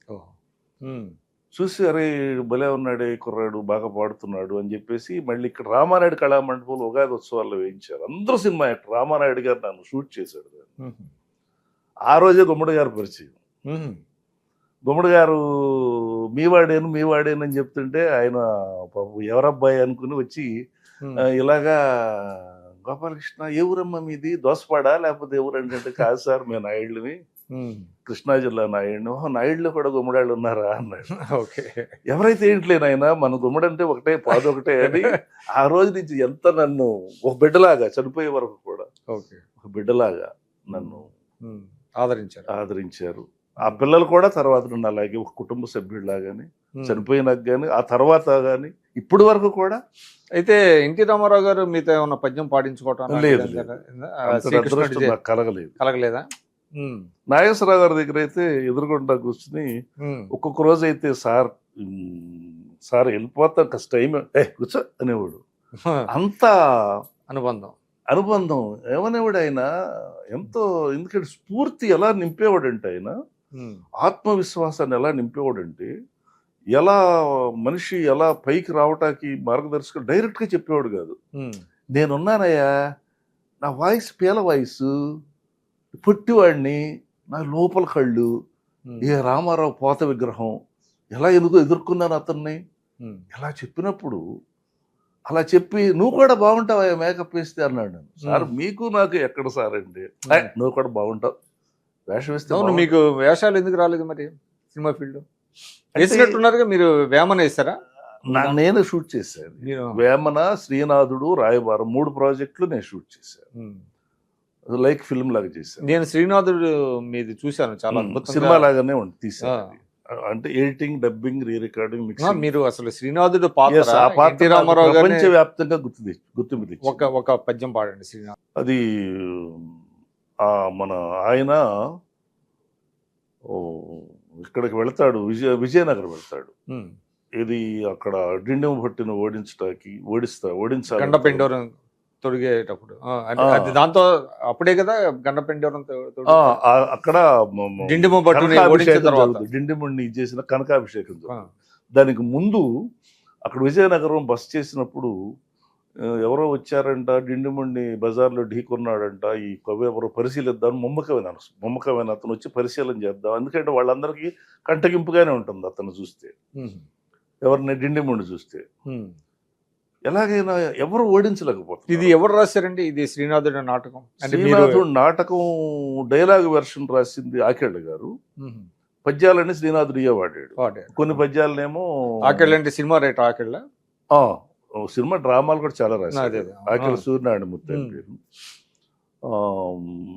చూసి అరే భలే ఉన్నాడే కుర్రాడు, బాగా పాడుతున్నాడు అని చెప్పేసి మళ్ళీ ఇక్కడ రామానాయుడు కళామండపంలో ఉగాది ఉత్సవాల్లో వేయించారు. అందరూ సినిమా యాక్టర్. రామానాయుడు గారు నన్ను షూట్ చేశాడు. ఆ రోజే గుమ్మడి గారు పరిచయం. గుమ్మడి గారు మీవాడేను అని చెప్తుంటే ఆయన ఎవరబ్బాయి అనుకుని వచ్చి ఇలాగా గోపాలకృష్ణ ఏ ఊరమ్మ మీది, దోసపాడా లేకపోతే ఏ ఊరు అంటే కాదు సార్ మేము నాయుళ్ళని, కృష్ణా జిల్లా నాయుడిని. నాయుడులో కూడా గుమ్మడాళ్ళు ఉన్నారా అన్నాడు. ఓకే. ఎవరైతే ఏంట్లేనైనా మన గుమ్మడి అంటే ఒకటే పాదు ఒకటే అని ఆ రోజు నుంచి ఎంత నన్ను ఒక బిడ్డలాగా, చనిపోయే వరకు కూడా ఒక బిడ్డలాగా నన్ను ఆదరించారు. ఆ పిల్లలు కూడా తర్వాత నన్ను అలాగే ఒక కుటుంబ సభ్యుడిలాగాని, చనిపోయినాక కానీ, ఆ తర్వాత కానీ, ఇప్పటి వరకు కూడా. అయితే ఎన్టీ రామారావు గారు మీతో ఏమన్నా పద్యం పాడించుకోవటం లేదు, కలగలేదా? నాగేశ్వరరావు గారి దగ్గర అయితే ఎదురుకుండా కూర్చుని ఒక్కొక్క రోజు అయితే సార్ వెళ్ళిపోతాం కష్ట టైం కూర్చో అనేవాడు. అంత అనుబంధం ఏమనేవాడు ఆయన. ఎంతో, ఎందుకంటే స్ఫూర్తి ఎలా నింపేవాడంటే ఆయన, ఆత్మవిశ్వాసాన్ని ఎలా నింపేవాడంటే, ఎలా మనిషి ఎలా పైకి రావటానికి మార్గదర్శకం డైరెక్ట్ గా చెప్పేవాడు కాదు. నేనున్నానయ్యా, నా వాయిస్ పేల వాయిస్, పొట్టివాడిని, నా లోపల కళ్ళు, ఏ రామారావు పోత విగ్రహం, ఎలా ఎదుర్కొన్నాను అతన్ని, ఎలా చెప్పినప్పుడు అలా చెప్పి నువ్వు కూడా బాగుంటావా మేకప్ వేస్తే అన్నాడు. సార్ మీకు నాకు ఎక్కడ సార్ అండి, నువ్వు కూడా బాగుంటావు, వేషం వేస్తే. మీకు వేషాలు ఎందుకు రాలేదు మరి సినిమా ఫీల్డ్? వేసినట్టున్నారుగా, మీరు వేమన వేస్తారా? నేను షూట్ చేశాను. వేమన, శ్రీనాథుడు, రాయబారం 3 ప్రాజెక్టులు నేను షూట్ చేశాను. లైక్ ఫిల్మ్ లాగా చేశాను. నేను శ్రీనాథుడు మీది చూశాను, చాలా సినిమా అద్భుతంగా. లాగానే తీశాను అది. అంటే ఎడిటింగ్, డబ్బింగ్, రీ రికార్డింగ్, ఆ, మిక్సింగ్. మీరు అసలు శ్రీనాథుడు పాత్ర Yes, ఆ పాత్ర ఎన్టీ రామారావు గారిని ప్రపంచవ్యాప్తంగా గుర్తింపు తెచ్చింది. ఒక పద్యం పాడండి శ్రీనాథ్. అది మన ఆయన ఇక్కడికి వెళ్తాడు, విజయనగరం వెళ్తాడు. ఇది అక్కడ డిండిమ భట్టిని ఓడించాలి. గండపెండోరం తొడిగేటప్పుడు అది దాంతో అప్పుడే కదా గండపెండోరం అక్కడ డిండిమ భట్టుని ఓడించిన తర్వాత డిండిముడిని చేసిన కనకాభిషేకం. దానికి ముందు అక్కడ విజయనగరం బస్ చేసినప్పుడు ఎవరో వచ్చారంట, డిండిముడిని బజార్లో ఢీకొన్నాడంట, ఈ కవి ఎవరో పరిశీలిద్దాం, మొమ్మకమైన అతను వచ్చి పరిశీలన చేద్దాం. ఎందుకంటే వాళ్ళందరికీ కంటగింపుగానే ఉంటుంది అతను చూస్తే, ఎవరిని డిండిముడిని చూస్తే. ఎలాగైనా ఎవరు ఓడించలేకపోతుంది. ఇది ఎవరు రాశారండి? ఇది శ్రీనాథుడి నాటకం. శ్రీనాథుడు నాటకం డైలాగ్ వెర్షన్ రాసింది ఆకేళ్ళ గారు. పద్యాలన్నీ శ్రీనాథుడు వాడాడు. కొన్ని పద్యాలనేమో ఆకేళ్ళ అంటే సినిమా రైట్ ఆకేళ్ళ. సినిమా డ్రామాలు కూడా చాలా రాశాడు. ఆకేళ్ళ సూర్యనారాయణమూర్తి అని పేరు.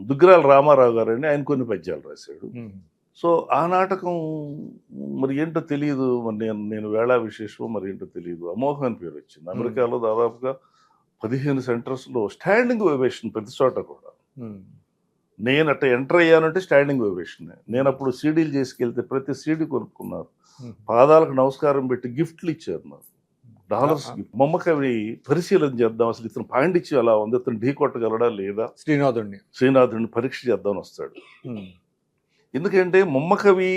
దుగ్గిరాల రామారావు గారు అని ఆయన కొన్ని పద్యాలు రాశాడు. సో ఆ నాటకం మరి ఏంటో తెలియదు, మరి నేను వేళా విశేషం మరి ఏంటో తెలియదు, అమోఘమైన పేరు వచ్చింది. అమెరికాలో దాదాపుగా 15 సెంటర్స్లో స్టాండింగ్ ఓవేషన్ ప్రతి చోట కూడా. నేను అట్లా ఎంటర్ అయ్యానంటే స్టాండింగ్ ఓవేషన్. నేను అప్పుడు సీడీలు చేసుకెళ్తే ప్రతి సీడీ కొనుక్కున్నారు, పాదాలకు నమస్కారం పెట్టి గిఫ్ట్లు ఇచ్చారు నాకు, డాలర్స్. మొమ్మకవి పరిశీలన చేద్దాం, అసలు ఇతను పాండిత్యం ఎలా ఉంది, ఇతను ఢీ కొట్టగలడా లేదా, శ్రీనాథుడిని పరీక్ష చేద్దామని వస్తాడు. ఎందుకంటే మొమ్మకవి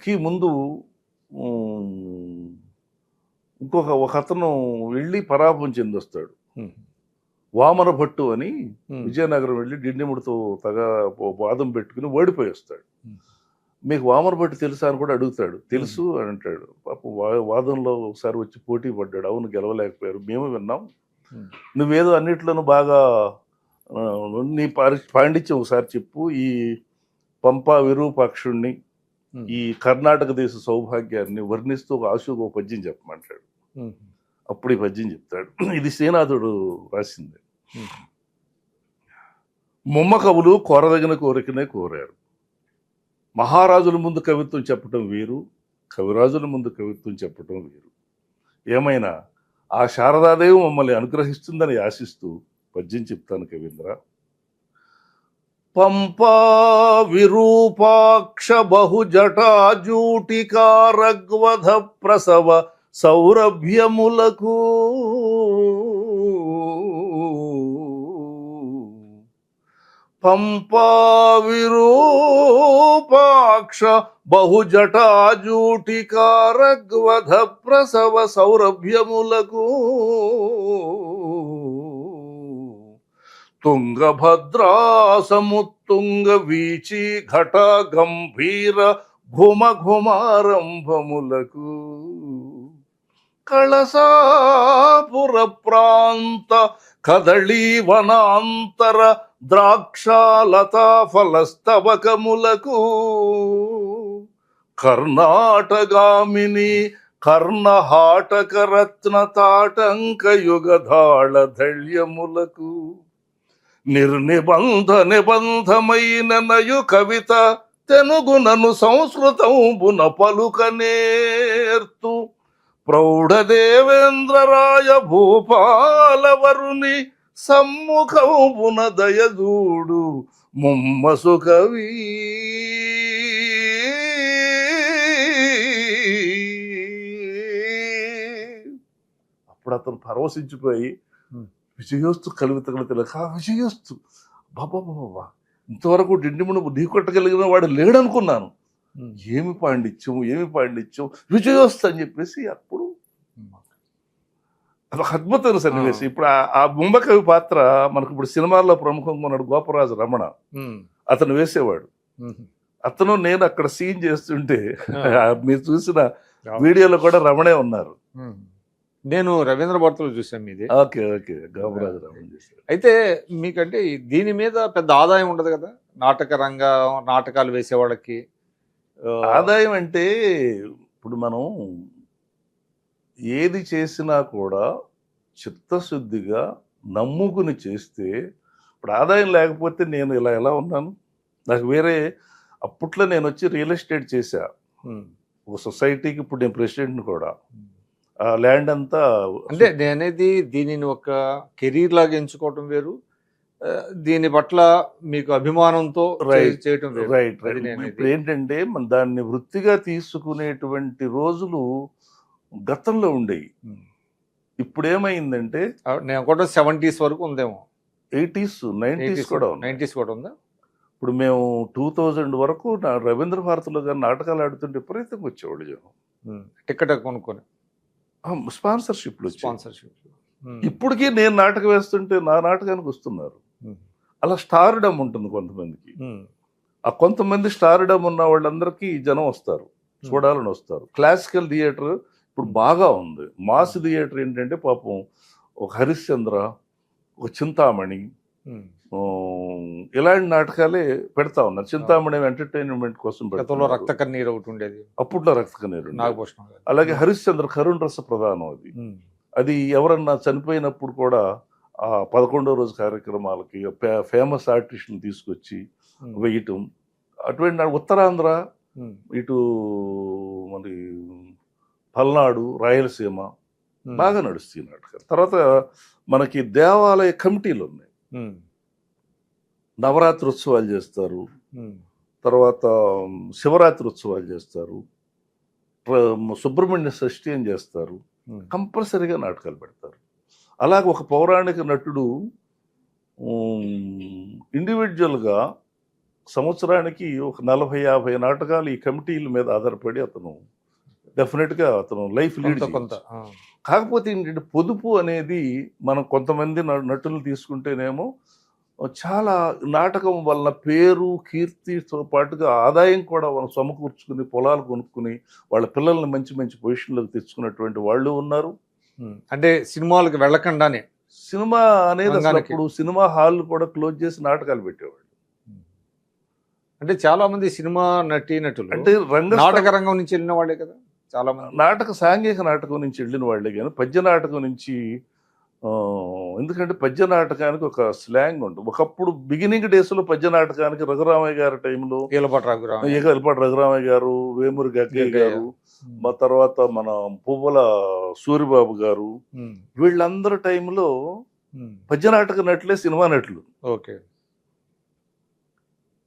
కి ముందు ఒక అతను వెళ్ళి పరాభవం చెందొస్తాడు. వామన భట్టు అని విజయనగరం వెళ్ళి డిండిముడితో వాదం పెట్టుకుని ఓడిపోయి వస్తాడు. మీకు వామన భట్టు తెలుసా అని కూడా అడుగుతాడు. తెలుసు అని అంటాడు. పాప వాదంలో ఒకసారి వచ్చి పోటీ పడ్డాడు. అవును, గెలవలేకపోయారు, మేము విన్నాం. నువ్వేదో అన్నిట్లోనూ బాగా నీ పాండిత్యం ఒకసారి చెప్పు, ఈ పంపా విరూపాక్షుణ్ణి, ఈ కర్ణాటక దేశ సౌభాగ్యాన్ని వర్ణిస్తూ ఒక ఆశుగా పద్యం చెప్పమంటాడు. అప్పుడు ఈ పద్యం చెప్తాడు. ఇది శ్రీనాథుడు రాసింది. మొమ్మ కవులు కోరదగిన కోరికనే కోరారు. మహారాజుల ముందు కవిత్వం చెప్పటం వేరు, కవిరాజుల ముందు కవిత్వం చెప్పటం వేరు. ఏమైనా ఆ శారదాదేవి మమ్మల్ని అనుగ్రహిస్తుందని ఆశిస్తూ పద్యం చెప్తాను కవీంద్ర. పంపా విరూపాక్ష బహుజటాజూటికారగ్వధ ప్రసవ సౌరభ్యములకు పంపా విరూపాక్ష బహుజటాజూటికారగ్వధ ప్రసవ సౌరభ్యములకు తుంగభద్రాసముత్తుంగ వీచి ఘట గంభీర ఘుమ ఘుమారంభములకు కళసాపుర ప్రాంత కదళీ వనాంతర ద్రాక్షాలతా ఫలస్తవకములకు కర్ణాటగామిని కర్ణహాటక రత్న తాటంక యుగధాళ ధళ్యములకు నిర్నిబంధ నిబంధమైన నయు కవిత తెనుగునను సంస్కృతంబున పలుకనేర్తు ప్రౌఢదేవేంద్రరాయ భూపాలవరుని సమ్ముఖంబున దయదూడు ముమ్మసు కవి. అప్పుడు అతను పరవశించిపోయి విజయోస్తు కలిగితగల విజయోస్తు బాబా, ఇంతవరకు డిండిమును ఢీ కొట్టగలిగిన వాడు లేడనుకున్నాను. ఏమి పాండిత్యం, విజయోస్తు అని చెప్పేసి అప్పుడు అదొక అద్భుతమైన సన్నివేశం. ఇప్పుడు ఆ ముంబకవి పాత్ర మనకు ఇప్పుడు సినిమాల్లో ప్రముఖంగా ఉన్నాడు గోపరాజు రమణ, అతను వేసేవాడు. అతను నేను అక్కడ సీన్ చేస్తుంటే మీరు చూసిన వీడియోలో కూడా రమణే ఉన్నారు. నేను రవీంద్ర భారతిలో చూసాను మీది. ఓకే గోపరాజు రమణ చేశారు. అయితే మీకంటే దీని మీద పెద్ద ఆదాయం ఉండదు కదా, నాటకాలు వేసే వాళ్ళకి ఆదాయం అంటే ఇప్పుడు మనం ఏది చేసినా కూడా చిత్తశుద్ధిగా నమ్ముకుని చేస్తే ఇప్పుడు ఆదాయం లేకపోతే నేను ఇలా ఎలా ఉన్నాను? నాకు వేరే అప్పట్లో నేను వచ్చి రియల్ ఎస్టేట్ చేశా. ఒక సొసైటీకి ఇప్పుడు నేను ప్రెసిడెంట్ని కూడా. ఆ ల్యాండ్ అంతా అంటే నేనేది దీనిని ఒక కెరీర్ లాగా ఎంచుకోవటం వేరు, దీని పట్ల మీకు అభిమానంతో చేయటం వేరు. రైట్. ఇప్పుడు ఏంటంటే మన దాన్ని వృత్తిగా తీసుకునేటువంటి రోజులు గతంలో ఉండేవి. ఇప్పుడు ఏమైందంటే నేను కూడా 70s వరకు ఉందేమో, 80s 90s కూడా ఉంది. 90s కూడా ఉందా? ఇప్పుడు మేము 2000 వరకు రవీంద్ర భారతిలో గారు నాటకాలు ఆడుతుంటే విపరీతంగా వచ్చేవాళ్ళు జనం. టికెట్ కొనుక్కొని స్పాన్సర్షిప్లు వచ్చాయి. స్పాన్సర్షిప్. ఇప్పటికీ నేను నాటకం వేస్తుంటే నా నాటకానికి వస్తున్నారు. అలా స్టార్డమ్ ఉంటుంది కొంతమందికి. ఆ కొంతమంది స్టార్డమ్ ఉన్న వాళ్ళందరికీ జనం వస్తారు, చూడాలని వస్తారు. క్లాసికల్ థియేటర్ ఇప్పుడు బాగా ఉంది. మాస్ థియేటర్ ఏంటంటే పాపం ఒక హరిశ్చంద్ర, ఒక చింతామణి, ఇలాంటి నాటకాలే పెడతా ఉన్నారు. చింతామణి ఎంటర్టైన్మెంట్ కోసం గతంలో రక్త కన్నీరు ఒకటి ఉండేది, అప్పట్లో రక్త కన్నీరు. నాగభూషణం. అలాగే హరిశ్చంద్ర కరుణ్ రస ప్రధానం. అది ఎవరన్నా చనిపోయినప్పుడు కూడా ఆ 11వ రోజు కార్యక్రమాలకి ఫేమస్ ఆర్టిస్ట్ని తీసుకొచ్చి వేయటం. అటువంటి ఉత్తరాంధ్ర, ఇటు మరి పల్నాడు, రాయలసీమ బాగా నడుస్తాయి నాటకాలు. తర్వాత మనకి దేవాలయ కమిటీలు ఉన్నాయి. నవరాత్రి ఉత్సవాలు చేస్తారు, తర్వాత శివరాత్రి ఉత్సవాలు చేస్తారు, సుబ్రహ్మణ్య షష్ఠి అని చేస్తారు. కంపల్సరీగా నాటకాలు పెడతారు. అలాగే ఒక పౌరాణిక నటుడు ఇండివిజువల్గా సంవత్సరానికి ఒక 40-50 నాటకాలు ఈ కమిటీల మీద ఆధారపడి అతను డెఫినెట్గా అతను లైఫ్ లీడ్ కొంత. కాకపోతే ఏంటంటే పొదుపు అనేది మనం కొంతమంది నటులు తీసుకుంటేనేమో చాలా నాటకం వల్ల పేరు కీర్తితో పాటుగా ఆదాయం కూడా మనం సమకూర్చుకుని పొలాలు కొనుక్కుని వాళ్ళ పిల్లల్ని మంచి మంచి పొజిషన్లోకి తెచ్చుకున్నటువంటి వాళ్ళు ఉన్నారు. అంటే సినిమాలకు వెళ్ళకుండానే సినిమా అనేది అప్పుడు సినిమా హాల్ కూడా క్లోజ్ చేసి నాటకాలు పెట్టేవాళ్ళు. అంటే చాలా మంది సినిమా నటులు అంటే నాటక రంగం నుంచి వెళ్ళిన వాళ్ళే కదా చాలా మంది. సాంఘిక నాటకం నుంచి వెళ్ళిన వాళ్ళే కానీ పద్య నాటకం నుంచి, ఎందుకంటే పద్య నాటకానికి ఒక స్లాంగ్ ఉంటుంది. ఒకప్పుడు బిగినింగ్ డేస్లో పద్య నాటకానికి రఘురామయ్య గారి టైంలో ఈలపాటి రఘురామయ్య గారు, వేమూరి గగ్గయ్య గారు, మా తర్వాత మన పువ్వుల సూరిబాబు గారు, వీళ్ళందరి టైంలో పద్య నాటక నటులే సినిమా నటులు. ఓకే.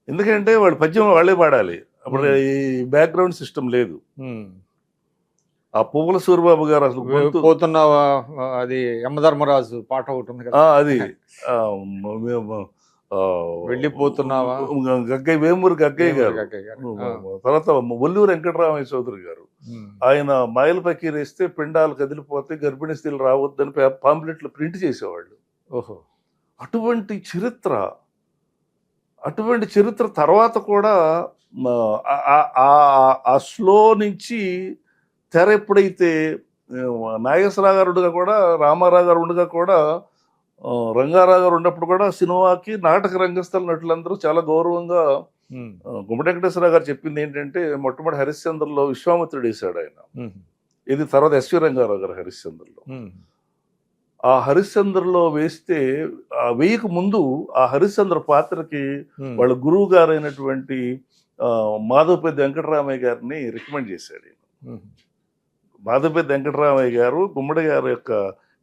ఎందుకంటే వాళ్ళు పద్యం వాళ్ళే పాడాలి. అప్పుడు ఈ బ్యాక్గ్రౌండ్ సిస్టమ్ లేదు. ఆ పువ్వుల సూరిబాబు గారు అసలు పోతున్నావా, అది యమధర్మరాజు పాట ఒకటి ఉంది కదా, అది వెళ్ళిపోతున్నావా, వేమూరి గగ్గయ్య గారు. తర్వాత ఒల్లూరు వెంకటరామయ్య చౌదరి గారు, ఆయన మాయల పకీర్ వేస్తే పిండాలు కదిలిపోతే గర్భిణీ స్త్రీలు రావద్దని పాంప్లెట్లు ప్రింట్ చేసేవాళ్ళు. ఓహో, అటువంటి చరిత్ర తర్వాత కూడా ఆ స్లో నుంచి తెర ఎప్పుడైతే నాగేశ్వరరావు గారు ఉండగా కూడా, రామారావు గారు ఉండగా కూడా, రంగారావు గారు ఉన్నప్పుడు కూడా సినిమాకి నాటక రంగస్థల నటులందరూ చాలా గౌరవంగా. గుమ్మడి వెంకటేశ్వరరావు గారు చెప్పింది ఏంటంటే మొట్టమొదటి హరిశ్చంద్రలో విశ్వామిత్రుడు వేశాడు ఆయన. ఇది తర్వాత ఎస్వి రంగారావు గారు హరిశ్చంద్రలో. ఆ హరిశ్చంద్రలో వేస్తే వేయక ముందు ఆ హరిశ్చంద్ర పాత్రకి వాళ్ళ గురువు గారు అయినటువంటి మాధవపేద వెంకటరామయ్య గారిని రికమెండ్ చేశాడు. మాధవపేద వెంకటరామయ్య గారు గుమ్మడి గారి యొక్క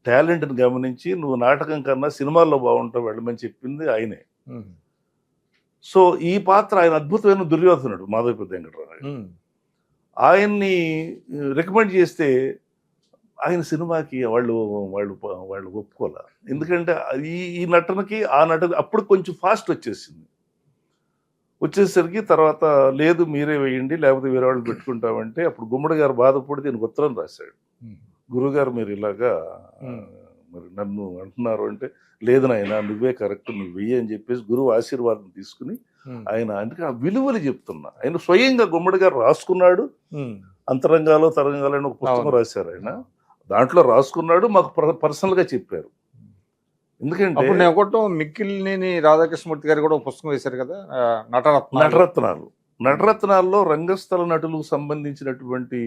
టాలెంట్ని గమనించి నువ్వు నాటకం కన్నా సినిమాల్లో బాగుంటావు వెళ్ళమని చెప్పింది ఆయనే. సో ఈ పాత్ర ఆయన అద్భుతమైన దుర్యోధనుడు మాధవపేద వెంకటరామయ్య. ఆయన్ని రికమెండ్ చేస్తే ఆయన సినిమాకి వాళ్ళు ఒప్పుకోలే. ఎందుకంటే ఈ నటనకి ఆ నటన అప్పుడు కొంచెం ఫాస్ట్ వచ్చేసరికి తర్వాత లేదు మీరే వేయండి లేకపోతే వేరే వాళ్ళు పెట్టుకుంటామంటే అప్పుడు గుమ్మడి గారు బాధపడి దీనికి ఉత్తరం రాశాడు. గురుగారు మీరు ఇలాగా మరి నన్ను అంటున్నారు అంటే, లేదు నాయన నువ్వే కరెక్ట్, నువ్వు వెయ్యి అని చెప్పేసి గురువు ఆశీర్వాదం తీసుకుని ఆయన అందుకే ఆ విలువలు చెప్తున్నా. ఆయన స్వయంగా గుమ్మడి గారు రాసుకున్నాడు. అంతరంగాలు తరంగాలు అని ఒక పుస్తకం రాశారు ఆయన. దాంట్లో రాసుకున్నాడు, మాకు పర్సనల్గా చెప్పారు. ఎందుకంటే మిక్కిలినేని రాధాకృష్ణమూర్తి గారు కూడా ఒక పుస్తకం వేశారు కదా, నటరత్నాల్లో రంగస్థల నటులకు సంబంధించినటువంటి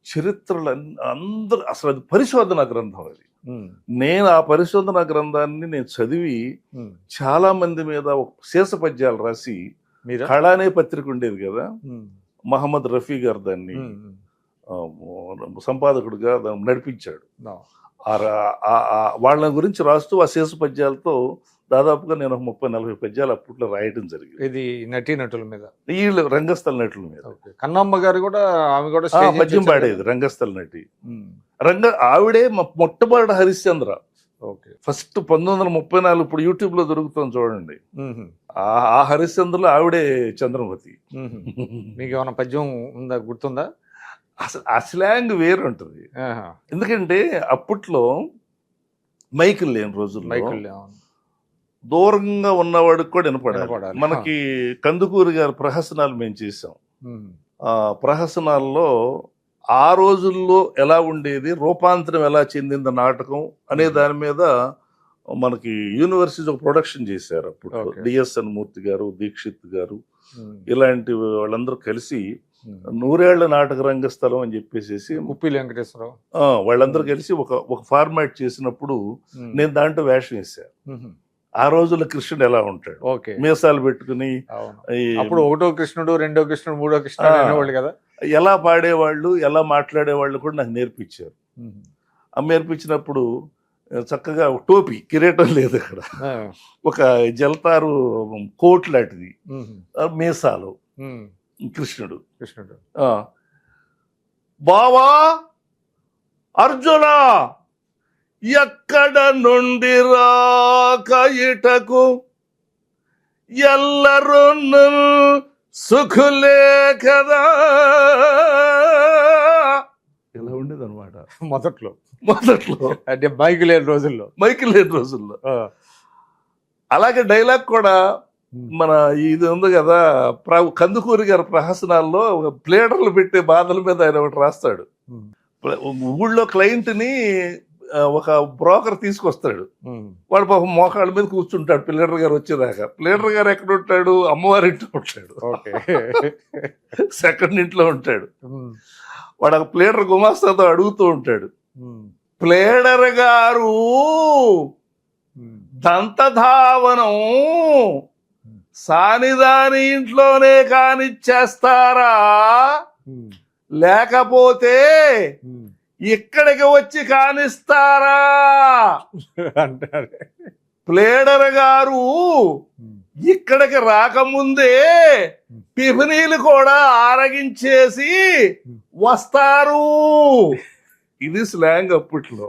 చరిత్రలు అందరూ అసలు అది పరిశోధన గ్రంథం. అది నేను ఆ పరిశోధన గ్రంథాన్ని నేను చదివి చాలా మంది మీద శేష పద్యాలు రాసి, మీరు కళ అనే పత్రిక ఉండేది కదా, మహమ్మద్ రఫీ గారు దాన్ని సంపాదకుడుగా దాన్ని నడిపించాడు. వాళ్ళ గురించి రాస్తూ ఆ శేష పద్యాలతో దాదాపుగా నేను 30-40 పద్యాలు అప్పట్లో రాయటం జరిగింది. ఇది నటీనటుల మీద, వీళ్ళు రంగస్థల నటుల మీద. కన్నమ్మ గారు కూడా, ఆమె కూడా పద్యం పాడేది రంగస్థల నటి. ఆవిడే మొట్టమొదటి హరిశ్చంద్ర. ఫస్ట్ 1934, ఇప్పుడు యూట్యూబ్ లో దొరుకుతాం చూడండి, ఆ హరిశ్చంద్రలో ఆవిడే చంద్రమతి. మీకు ఏమైనా పద్యం ఉందా, గుర్తుందా? అసలు ఆ స్లాంగ్ వేరు ఉంటుంది. ఎందుకంటే అప్పట్లో మైకులు లేని రోజుల్లో దూరంగా ఉన్నవాడికి కూడా వినపడాలి. మనకి కందుకూరి గారి ప్రహసనాలు మేము చేసాం. ఆ ప్రహసనాల్లో ఆ రోజుల్లో ఎలా ఉండేది, రూపాంతరం ఎలా చెందింది నాటకం అనే దాని మీద మనకి యూనివర్సిటీ ఒక ప్రొడక్షన్ చేశారు. అప్పుడు డిఎస్ఎన్ మూర్తి గారు, దీక్షిత్ గారు, ఇలాంటి వాళ్ళందరూ కలిసి 100 ఏళ్ల నాటక రంగస్థలం అని చెప్పేసి ఉప్పిలి వెంకటేశ్వరరావు వాళ్ళందరూ కలిసి ఒక ఫార్మాట్ చేసినప్పుడు నేను దాంట్లో వేషం వేశాను. ఆ రోజుల్లో కృష్ణుడు ఎలా ఉంటాడు, మీసాలు పెట్టుకుని, అప్పుడు ఒకటో కృష్ణుడు, రెండో కృష్ణుడు, మూడో కృష్ణుడు అనేవాళ్ళు కదా, ఎలా పాడేవాళ్ళు, ఎలా మాట్లాడేవాళ్ళు కూడా నాకు నేర్పించారు. నేర్పించినప్పుడు చక్కగా టోపీ, కిరీటం లేదు అక్కడ, ఒక జలతారు కోట్ లాంటిది, మీసాలు, కృష్ణుడు. బావా అర్జున ఎక్కడ నుండి రాక ఇటకు, ఎల్లరూ సుఖులే కదా. ఇలా ఉండేది అనమాట మొదట్లో అంటే మైకు లేని రోజుల్లో. అలాగే డైలాగ్ కూడా మన ఇది ఉంది కదా, కందుకూరి గారి ప్రహసనాల్లో ప్లేడర్లు పెట్టే బాధల మీద ఆయన ఒకటి రాస్తాడు. ఊళ్ళో క్లయింట్ ని ఒక బ్రోకర్ తీసుకొస్తాడు, వాడు పాపం మోకాళ్ళ మీద కూర్చుంటాడు ప్లేడర్ గారు వచ్చేదాకా. ప్లేడర్ గారు ఎక్కడ ఉంటాడు, అమ్మవారి ఇంట్లో ఉంటాడు, సెకండ్ ఇంట్లో ఉంటాడు. వాడు ఒక ప్లేడర్ గుమాస్తాతో అడుగుతూ ఉంటాడు, ప్లేడర్ గారు దంతధావనం సానిదాని ఇంట్లోనే కానిచ్చేస్తారా, లేకపోతే ఇక్కడికి వచ్చి కానిస్తారా అంటారు. ప్లేడర్ గారు ఇక్కడికి రాకముందే టిఫినీలు కూడా ఆరగించేసి వస్తారు. ఇది స్లాంగ్ అప్పట్లో.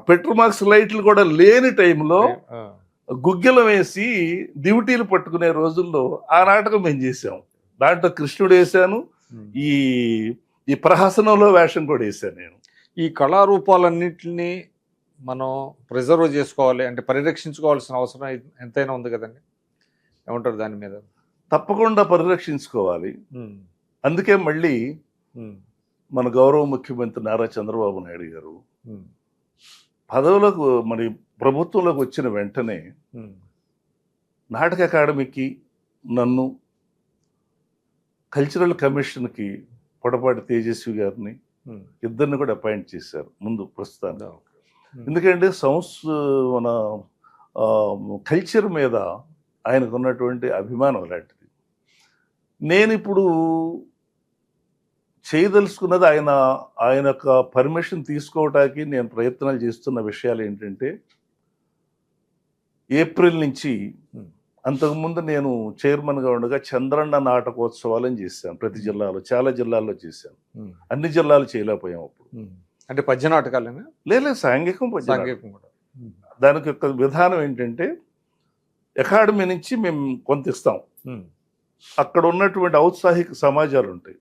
పెట్రోల్ మార్క్స్ లైట్లు కూడా లేని టైంలో గుగ్గిలం వేసి డ్యూటీలు పట్టుకునే రోజుల్లో ఆ నాటకం మేము చేసాం. దాంట్లో కృష్ణుడు వేసాను, ఈ ప్రహసనంలో వేషం కూడా వేసాను నేను. ఈ కళారూపాలన్నింటినీ మనం ప్రిజర్వ్ చేసుకోవాలి అంటే పరిరక్షించుకోవాల్సిన అవసరం ఎంతైనా ఉంది కదండి, ఏమంటారు దాని మీద? తప్పకుండా పరిరక్షించుకోవాలి. అందుకే మళ్ళీ మన గౌరవ ముఖ్యమంత్రి నారా చంద్రబాబు నాయుడు గారు పదవులకు మరి ప్రభుత్వంలోకి వచ్చిన వెంటనే నాటక అకాడమీకి, నన్ను కల్చరల్ కమిషన్కి పొడపాటి తేజస్వి గారిని, ఇద్దరిని కూడా అపాయింట్ చేశారు ముందు ప్రస్తుతాన్ని. ఎందుకంటే మన కల్చర్ మీద ఆయనకు ఉన్నటువంటి అభిమానం లాంటిది. నేను ఇప్పుడు చేయదలుచుకున్నది ఆయన యొక్క పర్మిషన్ తీసుకోవటానికి నేను ప్రయత్నాలు చేస్తున్న విషయాలు ఏంటంటే, ఏప్రిల్ నుంచి అంతకుముందు నేను చైర్మన్గా ఉండగా చంద్రన్న నాటకోత్సవాలని చేశాను ప్రతి జిల్లాలో, చాలా జిల్లాల్లో చేశాను. అన్ని జిల్లాలు చేయలేకపోయాం అప్పుడు. అంటే పద్య నాటకాలేనా? లేదు, సాంఘికం కూడా. దానికి యొక్క విధానం ఏంటంటే, అకాడమీ నుంచి మేము కొంత ఇస్తాం, అక్కడ ఉన్నటువంటి ఔత్సాహిక సమాజాలు ఉంటాయి,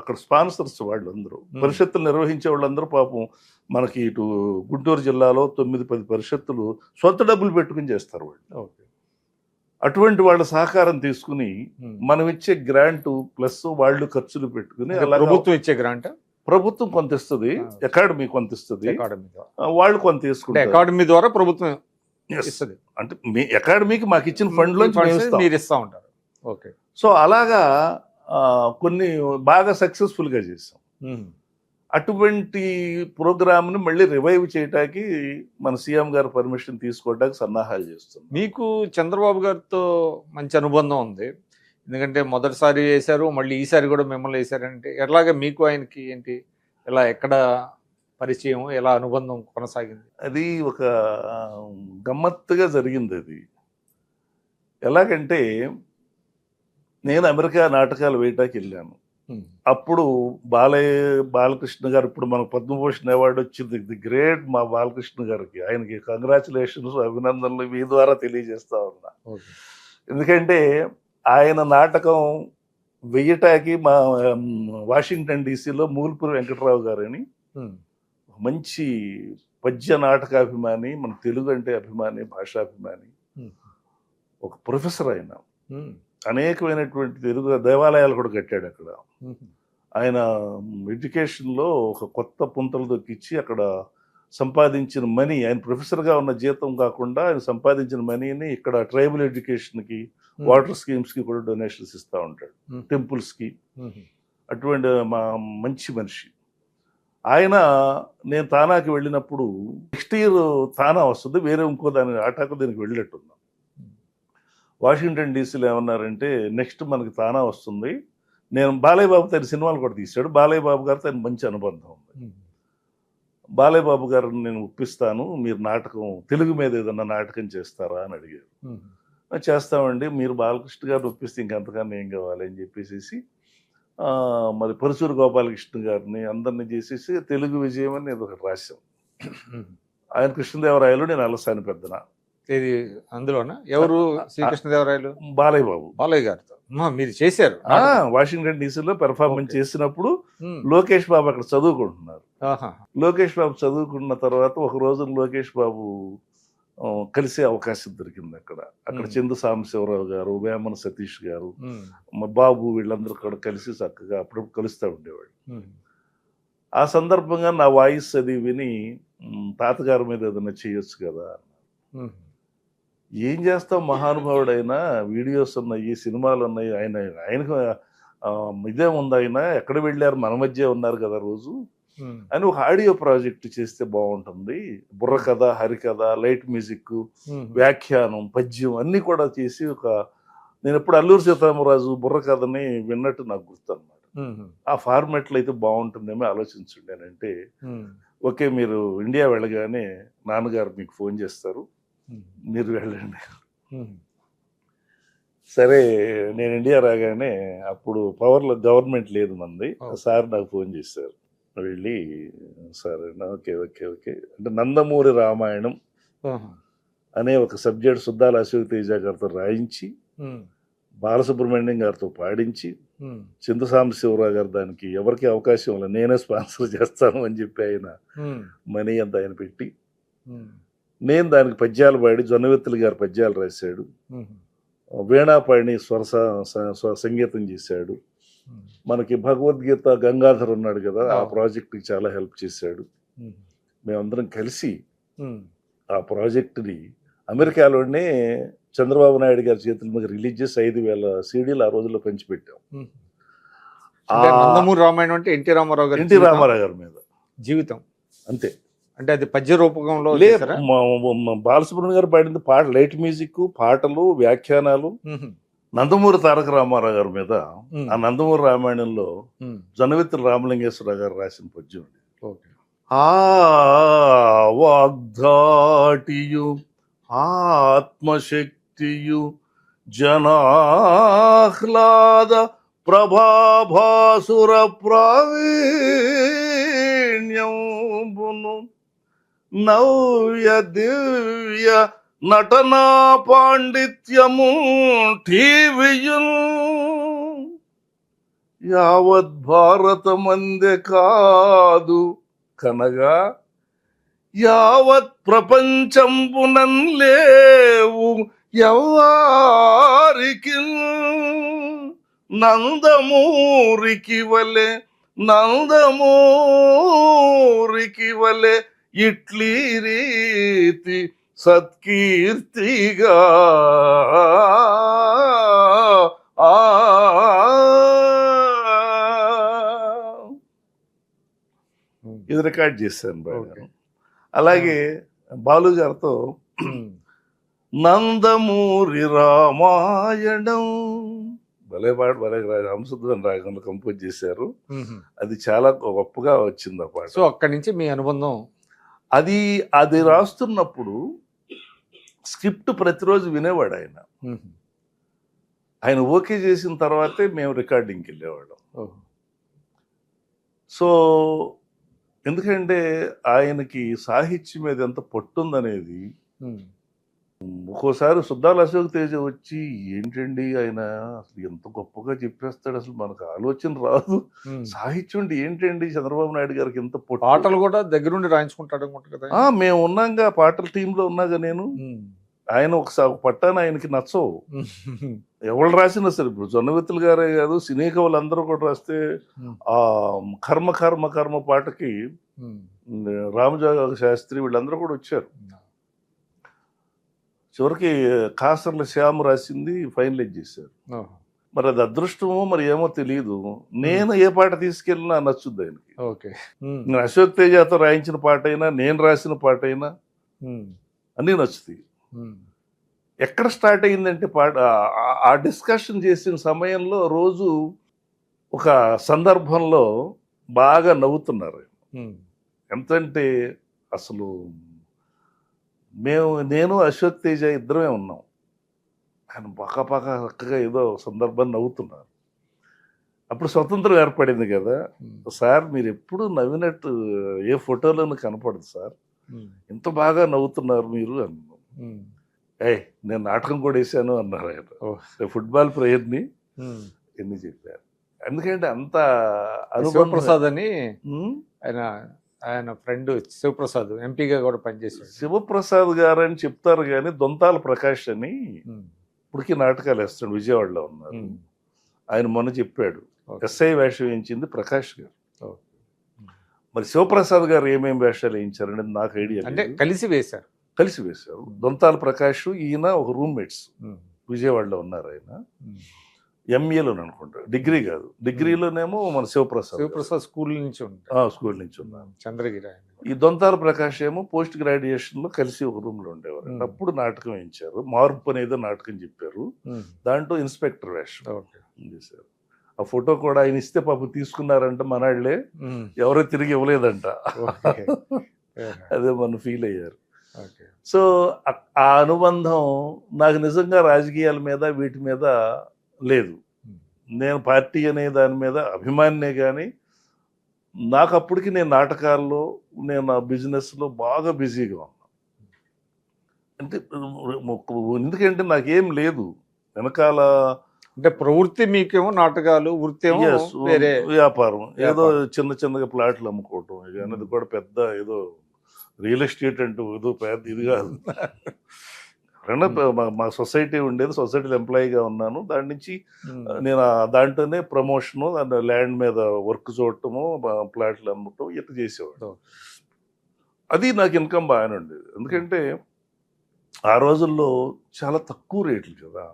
అక్కడ స్పాన్సర్స్ వాళ్ళందరూ, పరిషత్తులు నిర్వహించే వాళ్ళందరూ పాపం మనకి ఇటు గుంటూరు జిల్లాలో 9-10 పరిషత్తులు సొంత డబ్బులు పెట్టుకుని చేస్తారు వాళ్ళు. అటువంటి వాళ్ళ సహకారం తీసుకుని మనం ఇచ్చే గ్రాంట్ ప్లస్ వాళ్ళు ఖర్చులు పెట్టుకుని, ప్రభుత్వం ఇచ్చే గ్రాంట్ ప్రభుత్వం కొంత ఇస్తుంది, అకాడమీ కొంత ఇస్తుంది, వాళ్ళు కొంత తీసుకుంటారు. అకాడమీ ద్వారా ప్రభుత్వం ఇస్తుంది. అంటే మీ అకాడమీకి మాకు ఇచ్చిన ఫండ్ లోంచి మీరు ఇస్తా ఉంటారు. సో అలాగా కొన్ని బాగా సక్సెస్ఫుల్గా చేసాం. అటువంటి ప్రోగ్రామ్ని మళ్ళీ రివైవ్ చేయటానికి మన సీఎం గారు పర్మిషన్ తీసుకోవడానికి సన్నాహాలు చేస్తుంది. మీకు చంద్రబాబు గారితో మంచి అనుబంధం ఉంది, ఎందుకంటే మొదటిసారి వేశారు, మళ్ళీ ఈసారి కూడా మిమ్మల్ని వేశారంటే ఎలాగ మీకు ఆయనకి ఏంటి, ఎలా ఎక్కడ పరిచయం, ఎలా అనుబంధం కొనసాగింది? అది ఒక గమ్మత్తుగా జరిగింది. అది ఎలాగంటే నేను అమెరికా నాటకాలు వేయటానికి వెళ్ళాను. అప్పుడు బాలకృష్ణ గారు, ఇప్పుడు మనకు పద్మభూషణ్ అవార్డు వచ్చింది, ది గ్రేట్ మా బాలకృష్ణ గారికి, ఆయనకి కంగ్రాచులేషన్స్, అభినందనలు మీ ద్వారా తెలియజేస్తా ఉన్నా. ఎందుకంటే ఆయన నాటకం వెయ్యటానికి మా వాషింగ్టన్ డీసీలో మూల్పూరి వెంకటరావు గారని మంచి పద్య నాటకాభిమాని, మన తెలుగు అంటే అభిమాని, భాషాభిమాని, ఒక ప్రొఫెసర్. ఆయన అనేకమైనటువంటి తెలుగు దేవాలయాలు కూడా కట్టాడు అక్కడ. ఆయన ఎడ్యుకేషన్లో ఒక కొత్త పుంతలు దొక్కిచ్చి అక్కడ సంపాదించిన మనీ, ఆయన ప్రొఫెసర్గా ఉన్న జీతం కాకుండా ఆయన సంపాదించిన మనీని ఇక్కడ ట్రైబల్ ఎడ్యుకేషన్కి, వాటర్ స్కీమ్స్కి కూడా డొనేషన్స్ ఇస్తూ ఉంటాడు, టెంపుల్స్కి. అటువంటి మా మంచి మనిషి ఆయన. నేను తానాకి వెళ్ళినప్పుడు నెక్స్ట్ ఇయర్ తానా వస్తుంది, వేరే ఇంకో దాని ఆటాకు దీనికి వెళ్ళినట్టున్నాం. వాషింగ్టన్ డీసీలో ఏమన్నారంటే నెక్స్ట్ మనకి తానా వస్తుంది. నేను బాలయ్య బాబు తన సినిమాలు కూడా తీశాడు, బాలయ్య బాబు గారితో ఆయన మంచి అనుబంధం ఉంది. బాలయ్య బాబు గారిని నేను ఒప్పిస్తాను, మీరు నాటకం తెలుగు మీద ఏదన్నా నాటకం చేస్తారా అని అడిగారు. చేస్తామండి, మీరు బాలకృష్ణ గారిని ఒప్పిస్తే ఇంకంతకన్నా ఏం కావాలి అని చెప్పేసి మరి పరుచూరు గోపాలకృష్ణ గారిని అందరినీ చేసేసి తెలుగు విజయం అని నేను ఒకటి రాశాం. ఆయన కృష్ణదేవరాయలు, నేను అలసాని పెద్దన. ఇది అందులోనా? ఎవరు శ్రీకృష్ణదేవరాయలు? బాలయ్య బాబు, బాలయ్య గారితో మీరు చేశారు. వాషింగ్టన్ డీసీలో పెర్ఫార్మెన్స్ చేసినప్పుడు లోకేష్ బాబు అక్కడ చదువుకుంటున్నారు. లోకేష్ బాబు చదువుకున్న తర్వాత ఒక రోజు లోకేష్ బాబు కలిసే అవకాశం దొరికింది అక్కడ చందు సాంబశివరావు గారు, వేమన సతీష్ గారు, బాబు, వీళ్ళందరూ కూడా కలిసి చక్కగా అప్పుడప్పుడు కలుస్తూ ఉండేవాడు. ఆ సందర్భంగా నా వాయిస్ అది విని తాతగారి మీద ఏదైనా చేయొచ్చు కదా. ఏం చేస్తాం, మహానుభావుడైనా, వీడియోస్ ఉన్నాయి, సినిమాలు ఉన్నాయి, ఆయనకు ఇదే ఉంది, ఆయన ఎక్కడ వెళ్ళారు, మన మధ్య ఉన్నారు కదా రోజు అని ఒక ఆడియో ప్రాజెక్ట్ చేస్తే బాగుంటుంది. బుర్రకథ, హరికథ, లైట్ మ్యూజిక్, వ్యాఖ్యానం, పద్యం అన్నీ కూడా చేసి నేను ఎప్పుడు అల్లూరి సీతారామరాజు బుర్రకథని విన్నట్టు నాకు గుర్తు అనమాట. ఆ ఫార్మాట్లో అయితే బాగుంటుందేమో ఆలోచించుండేనంటే, ఓకే మీరు ఇండియా వెళ్ళగానే నాన్నగారు మీకు ఫోన్ చేస్తారు, మీరు వెళ్ళండి. సరే, నేను ఇండియా రాగానే అప్పుడు పవర్లో గవర్నమెంట్ లేదు మంది, సార్ నాకు ఫోన్ చేశారు. వెళ్ళి సరే ఓకే ఓకే ఓకే అంటే నందమూరి రామాయణం అనే ఒక సబ్జెక్ట్ సుద్దాల అశోక్ తేజ గారితో రాయించి, బాలసుబ్రహ్మణ్యం గారితో పాడించి, చందు సాంబశివరావు గారు దానికి ఎవరికి అవకాశం లేదు, నేనే స్పాన్సర్ చేస్తాను అని చెప్పి ఆయన మనీ అంతా ఆయన పెట్టి, నేను దానికి పద్యాలు పాడి, జొన్నవెత్తులు గారు పద్యాలు రాశాడు, వీణాపాణి సంగీతం చేశాడు, మనకి భగవద్గీత గంగాధర్ ఉన్నాడు కదా, ఆ ప్రాజెక్ట్కి చాలా హెల్ప్ చేశాడు. మేమందరం కలిసి ఆ ప్రాజెక్టుని అమెరికాలోనే చంద్రబాబు నాయుడు గారి చేతుల మీద రిలీజ్ చేసి 5,000 CDలు ఆ రోజుల్లో పంచిపెట్టాం. నందమూరి రామాయణం అంటే ఎన్టీ రామారావు గారి మీద జీవితం అంతే. అంటే అది పద్య రూపకంలో బాలసుబ్రహ్మణ్యం గారు పాడింది లైట్ మ్యూజిక్, పాటలు, వ్యాఖ్యానాలు. నందమూరి తారక రామారావు గారి మీద ఆ నందమూరి రామాయణంలో జొన్నవెత్తుల రామలింగేశ్వరరావు గారు రాసిన పద్యం. ఆ వాగ్దాటియు ఆత్మశక్తియు జనాహ్లాద ప్రభాభాసుర ప్రావీణ్యంబును నవ్య దివ్య నటనా పాండిత్యము టీవియున్ యావత్ భారతమందే కాదు కనగా యావత్ ప్రపంచంబునన్ లేవు ఎవ్వారికి నందమూరికి వలె ఇట్లీ రీతి సత్కీర్తిగా ఇది రికార్డ్ చేశాను బాగా. అలాగే బాలు గారితో నందమూరి రామాయణం భలే పాట, భలే రామసుద్రం రాగంలో కంపోజ్ చేశారు. అది చాలా గొప్పగా వచ్చింది ఆ పాట. సో అక్కడి నుంచి మీ అనుబంధం. అది రాస్తున్నప్పుడు స్క్రిప్ట్ ప్రతిరోజు వినేవాడు ఆయన. ఆయన ఓకే చేసిన తర్వాతే మేము రికార్డింగ్కి వెళ్ళేవాళ్ళం. సో ఎందుకంటే ఆయనకి సాహిత్యం మీద ఎంత పట్టుందనేది. ఒక్కోసారి సుద్దాల అశోక్ తేజ వచ్చి ఏంటండి ఆయన అసలు ఎంత గొప్పగా చెప్పేస్తాడు, అసలు మనకు ఆలోచన రాదు, సాహిత్యం అంటే ఏంటండి, చంద్రబాబు నాయుడు గారికి ఎంత పాటలు కూడా దగ్గరుండి రాయించుకుంటాడు కదా. మేము ఉన్నాగా, పాటల టీంలో ఉన్నాగా నేను. ఆయన ఒకసారి పట్టాను ఆయనకి నచ్చవు, ఎవరు రాసినా సరే. ఇప్పుడు జొన్నవిత్తులు గారే కాదు, సినీ కవులందరూ కూడా రాస్తే ఆ కర్మ కర్మ కర్మ పాటకి రామజోగ శాస్త్రి వీళ్ళందరూ కూడా వచ్చారు. చివరికి కాసర్ల శ్యామ్ రాసింది ఫైనలైజ్ చేశారు. మరి అది అదృష్టమో మరి ఏమో తెలియదు. నేను ఏ పాట తీసుకెళ్ళినా నచ్చుద్ది ఆయనకి. నేను అశోక్ తేజతో రాయించిన పాట అయినా, నేను రాసిన పాట అయినా అన్నీ నచ్చుతాయి. ఎక్కడ స్టార్ట్ అయిందంటే పాట, ఆ డిస్కషన్ చేసిన సమయంలో రోజు ఒక సందర్భంలో బాగా నవ్వుతున్నారు. ఎంతంటే అసలు నేను అశోక్ తేజ ఇద్దరమే ఉన్నాం. ఆయన పక్క చక్కగా ఏదో సందర్భాన్ని నవ్వుతున్నారు. అప్పుడు స్వతంత్రం ఏర్పడింది కదా సార్, మీరు ఎప్పుడు నవ్వినట్టు ఏ ఫోటోలోనూ కనపడదు సార్, ఎంత బాగా నవ్వుతున్నారు మీరు అన్నాను. నేను నాటకం కూడా వేసాను అన్నారు ఆయన. ఫుట్బాల్ ప్లేయర్ని ఎన్ని చెప్పారు. ఎందుకంటే అంత శివప్రసాద్ అని ఆయన ఫ్రెండ్ శివప్రసాద్ ఎంపీగా కూడా పనిచేశాడు. శివప్రసాద్ గారు అని చెప్తారు కానీ దొంతాల ప్రకాష్ అని ఇప్పటికీ నాటకాలు వేస్తాడు, విజయవాడలో ఉన్నారు. ఆయన మొన్న చెప్పాడు ఎస్ఐ వేషం వేయించింది ప్రకాష్ గారు. మరి శివప్రసాద్ గారు ఏమేమి వేషాలు వేయించారని నాకు ఐడియా. అంటే కలిసి వేశారు. దొంతాల ప్రకాష్ ఈయన ఒక రూమ్మేట్స్ విజయవాడలో ఉన్నారు. ఆయన ఎంఏలో అనుకుంటారు, డిగ్రీ కాదు, డిగ్రీలోనేమో మన శివప్రసాద్ స్కూల్ నుంచి ఉన్నారు. చంద్రగిరి. ఈ దొంతాల ప్రకాష్ ఏమో పోస్ట్ గ్రాడ్యుయేషన్ లో కలిసి ఒక రూమ్ లో ఉండేవారు. అప్పుడు నాటకం వేయించారు, మార్పు అనేది నాటకం చెప్పారు, దాంట్లో ఇన్స్పెక్టర్ వేషం చేశారు. ఆ ఫోటో కూడా ఆయన ఇస్తే పాపం తీసుకున్నారంట మనాళ్లే, ఎవరో తిరిగి ఇవ్వలేదంట. అదే మనం ఫీల్ అయ్యారు. సో ఆ అనుబంధం నాకు నిజంగా రాజకీయాల మీద వీటి మీద లేదు. నేను పార్టీ అనే దాని మీద అభిమానినే కానీ నాకు అప్పటికి నేను నాటకాల్లో, నేను ఆ బిజినెస్లో బాగా బిజీగా ఉన్నా. అంటే ఎందుకంటే నాకేం లేదు వెనకాల. అంటే ప్రవృత్తి మీకేమో నాటకాలు, వృత్తి ఏమో వేరే వ్యాపారం, ఏదో చిన్నగా ప్లాట్లు అమ్ముకోవటం. అనేది కూడా పెద్ద ఏదో రియల్ ఎస్టేట్ అంటూ ఏదో పెద్ద ఇది కాదు. మా సొసైటీ ఉండేది, సొసైటీలో ఎంప్లాయీగా ఉన్నాను. దాని నుంచి నేను దాంట్లోనే ప్రమోషను, ల్యాండ్ మీద వర్క్ చూడటము, ప్లాట్లు అమ్మటం ఇట్లా చేసేవాడు. అది నాకు ఇన్కమ్ బాగానే ఉండేది. ఎందుకంటే ఆ రోజుల్లో చాలా తక్కువ రేట్లు కదా,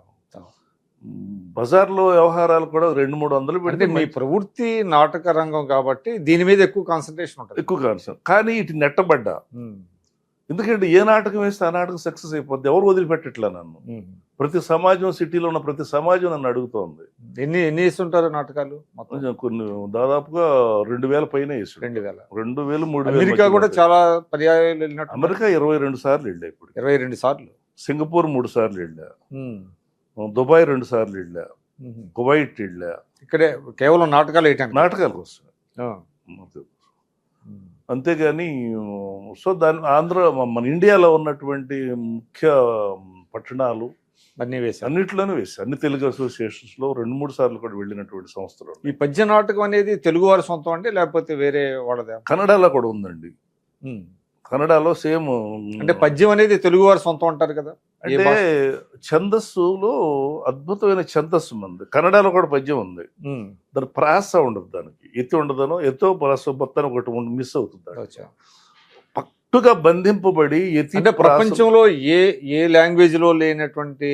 బజార్లో వ్యవహారాలు కూడా 200-300 పెడితే. మీ ప్రవృత్తి నాటక రంగం కాబట్టి దీని మీద ఎక్కువ కాన్సన్ట్రేషన్ ఉంటుంది. కానీ ఇటు నెట్టబడ్డా. ఎందుకంటే ఏ నాటకం వేస్తే ఆ నాటకం సక్సెస్ అయిపోద్ది, ఎవరు వదిలిపెట్టట్లే నన్ను. ప్రతి సమాజం, సిటీలో ఉన్న ప్రతి సమాజం నన్ను అడుగుతోంది. ఎన్ని వేస్తుంటారు నాటకాలు? కొన్ని దాదాపుగా 2000 పైన వేసు. 2000-3000. అమెరికా కూడా చాలా పర్యాయాలు వెళ్ళినట్టు. అమెరికా 22 సార్లు వెళ్ళా. ఇప్పుడు 22 సార్లు. సింగపూర్ 3 సార్లు వెళ్ళా, దుబాయ్ 2 సార్లు వెళ్ళా, కువైట్ వెళ్ళా. ఇక్కడే కేవలం నాటకాలు నాటకాలకు వస్తాయి, అంతేగాని. సో ఆంధ్ర మన ఇండియాలో ఉన్నటువంటి ముఖ్య పట్టణాలు అన్నిట్లోనూ వేసి, అన్ని తెలుగు అసోసియేషన్స్ లో 2-3 సార్లు కూడా వెళ్ళినటువంటి సంస్థలు. ఈ పద్య నాటకం అనేది తెలుగు వారి సొంతం అంటే లేకపోతే వేరే వాళ్ళదే? కన్నడలో కూడా ఉందండి. కన్నడలో సేమ్. అంటే పద్యం అనేది తెలుగు వారి సొంతం అంటారు కదా. అంటే ఛందస్సులో అద్భుతమైన ఛందస్సు ఉంది. కన్నడలో కూడా పద్యం ఉంది, దాని ప్రాస ఉండదు, దానికి ఎత్తి ఉండదనో ఎత్తో ప్రాస మొత్తాన్ని ఒకటి మిస్ అవుతుంది. పట్టుగా బంధింపబడి అంటే ప్రపంచంలో ఏ లాంగ్వేజ్ లో లేనటువంటి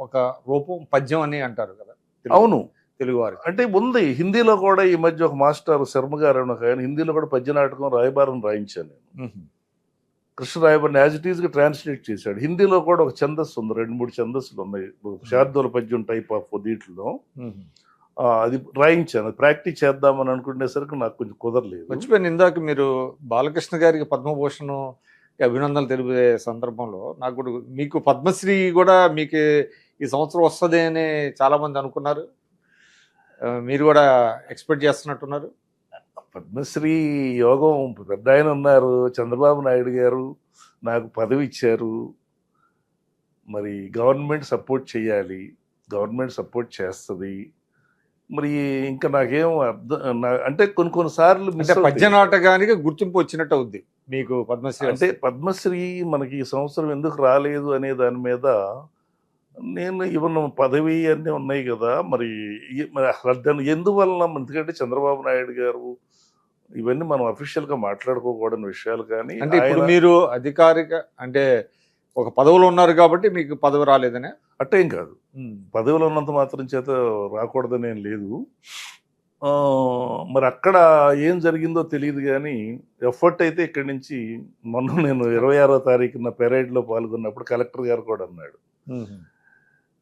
ఒక రూపం పద్యం అని అంటారు కదా. అవును, తెలుగు వారికి. అంటే ఉంది హిందీలో కూడా ఈ మధ్య ఒక మాస్టర్ శర్మ గారు అని ఒక ఆయన హిందీలో కూడా పద్య నాటకం రాయబారం రాయించాను నేను. కృష్ణ రాయబారిని యాజ్ ఇట్ ఈస్గా ట్రాన్స్లేట్ చేశాడు. హిందీలో కూడా ఒక ఛందస్సు ఉంది, 2-3 ఛందస్సులు ఉన్నాయి, శార్దూల పద్యం టైప్ ఆఫ్ దీంట్లో అది రాయించాను. అది ప్రాక్టీస్ చేద్దామని అనుకునేసరికి నాకు కొంచెం కుదరలేదు. మర్చిపోయాను, ఇందాక మీరు బాలకృష్ణ గారికి పద్మభూషణ్ అభినందనలు తెలిపే సందర్భంలో నాకు కూడా మీకు పద్మశ్రీ కూడా మీకు ఈ సంవత్సరం వస్తుంది అని చాలా మంది అనుకున్నారు. మీరు కూడా ఎక్స్పెక్ట్ చేస్తున్నట్టున్నారు. పద్మశ్రీ యోగం పెద్ద ఆయన ఉన్నారు, చంద్రబాబు నాయుడు గారు నాకు పదవి ఇచ్చారు. మరి గవర్నమెంట్ సపోర్ట్ చేయాలి, గవర్నమెంట్ సపోర్ట్ చేస్తుంది. మరి ఇంకా నాకేం అర్థం అంటే కొన్నిసార్లు అంటే పద్య నాటకానికి గుర్తింపు వచ్చినట్టు అవుద్ది మీకు పద్మశ్రీ. అంటే పద్మశ్రీ మనకి ఈ సంవత్సరం ఎందుకు రాలేదు అనే దాని మీద నేను ఇవన్న పదవి అన్నీ ఉన్నాయి కదా, మరి దాన్ని ఎందువలన, ఎందుకంటే చంద్రబాబు నాయుడు గారు ఇవన్నీ మనం అఫీషియల్గా మాట్లాడుకోకూడని విషయాలు. కానీ అంటే ఇప్పుడు మీరు అధికారిక అంటే ఒక పదవిలో ఉన్నారు కాబట్టి మీకు పదవి రాలేదనే అట్టేం కాదు, పదవిలో ఉన్నంత మాత్రం చేత రాకూడదని ఏం లేదు. మరి అక్కడ ఏం జరిగిందో తెలియదు కానీ ఎఫర్ట్ అయితే ఇక్కడి నుంచి మొన్న నేను 26వ తారీఖున పెరేడ్లో పాల్గొన్నప్పుడు కలెక్టర్ గారు కూడా అన్నాడు,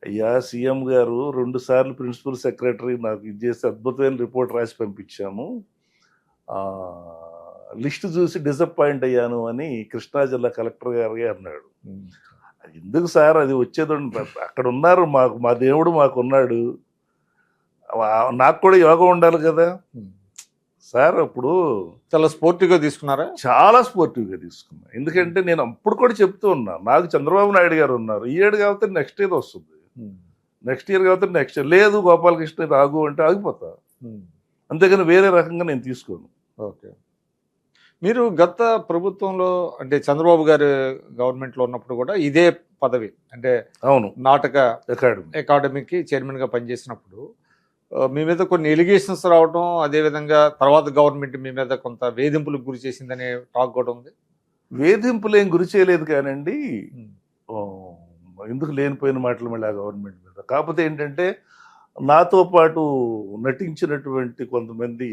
అయ్యా సీఎం గారు 2 సార్లు ప్రిన్సిపల్ సెక్రటరీ నాకు ఇది చేసి అద్భుతమైన రిపోర్ట్ రాసి పంపించాము, లిస్ట్ చూసి డిసప్పాయింట్ అయ్యాను అని కృష్ణా జిల్లా కలెక్టర్ గారే అన్నాడు. ఎందుకు సార్, అది వచ్చేది అక్కడ ఉన్నారు, మా దేవుడు మాకున్నాడు, నాకు కూడా యోగం ఉండాలి కదా సార్. అప్పుడు చాలా స్పోర్టివ్గా తీసుకున్నారా? చాలా స్పోర్టివ్గా తీసుకున్నా. ఎందుకంటే నేను అప్పుడు కూడా చెప్తూ ఉన్నా, నాకు చంద్రబాబు నాయుడు గారు ఉన్నారు, ఈ ఏడు కాబట్టి నెక్స్ట్ ఇయర్ వస్తుంది, నెక్స్ట్ ఇయర్ కాబట్టి నెక్స్ట్ ఇయర్ లేదు, గోపాలకృష్ణ రాగు అంటే ఆగిపోతా, అంతేగాని వేరే రకంగా నేను తీసుకోను. ఓకే, మీరు గత ప్రభుత్వంలో అంటే చంద్రబాబు గారు గవర్నమెంట్లో ఉన్నప్పుడు కూడా ఇదే పదవి అంటే అవును నాటక అకాడమీకి చైర్మన్గా పనిచేసినప్పుడు మీ మీద కొన్ని ఎలిగేషన్స్ రావడం, అదేవిధంగా తర్వాత గవర్నమెంట్ మీ మీద కొంత వేధింపులకు గురి చేసిందనే టాక్ కూడా ఉంది. వేధింపులు ఏం గురి చేయలేదు కానండి, ఎందుకు లేనిపోయిన మాటలు మళ్ళీ ఆ గవర్నమెంట్ మీద. కాకపోతే ఏంటంటే నాతో పాటు నటించినటువంటి కొంతమంది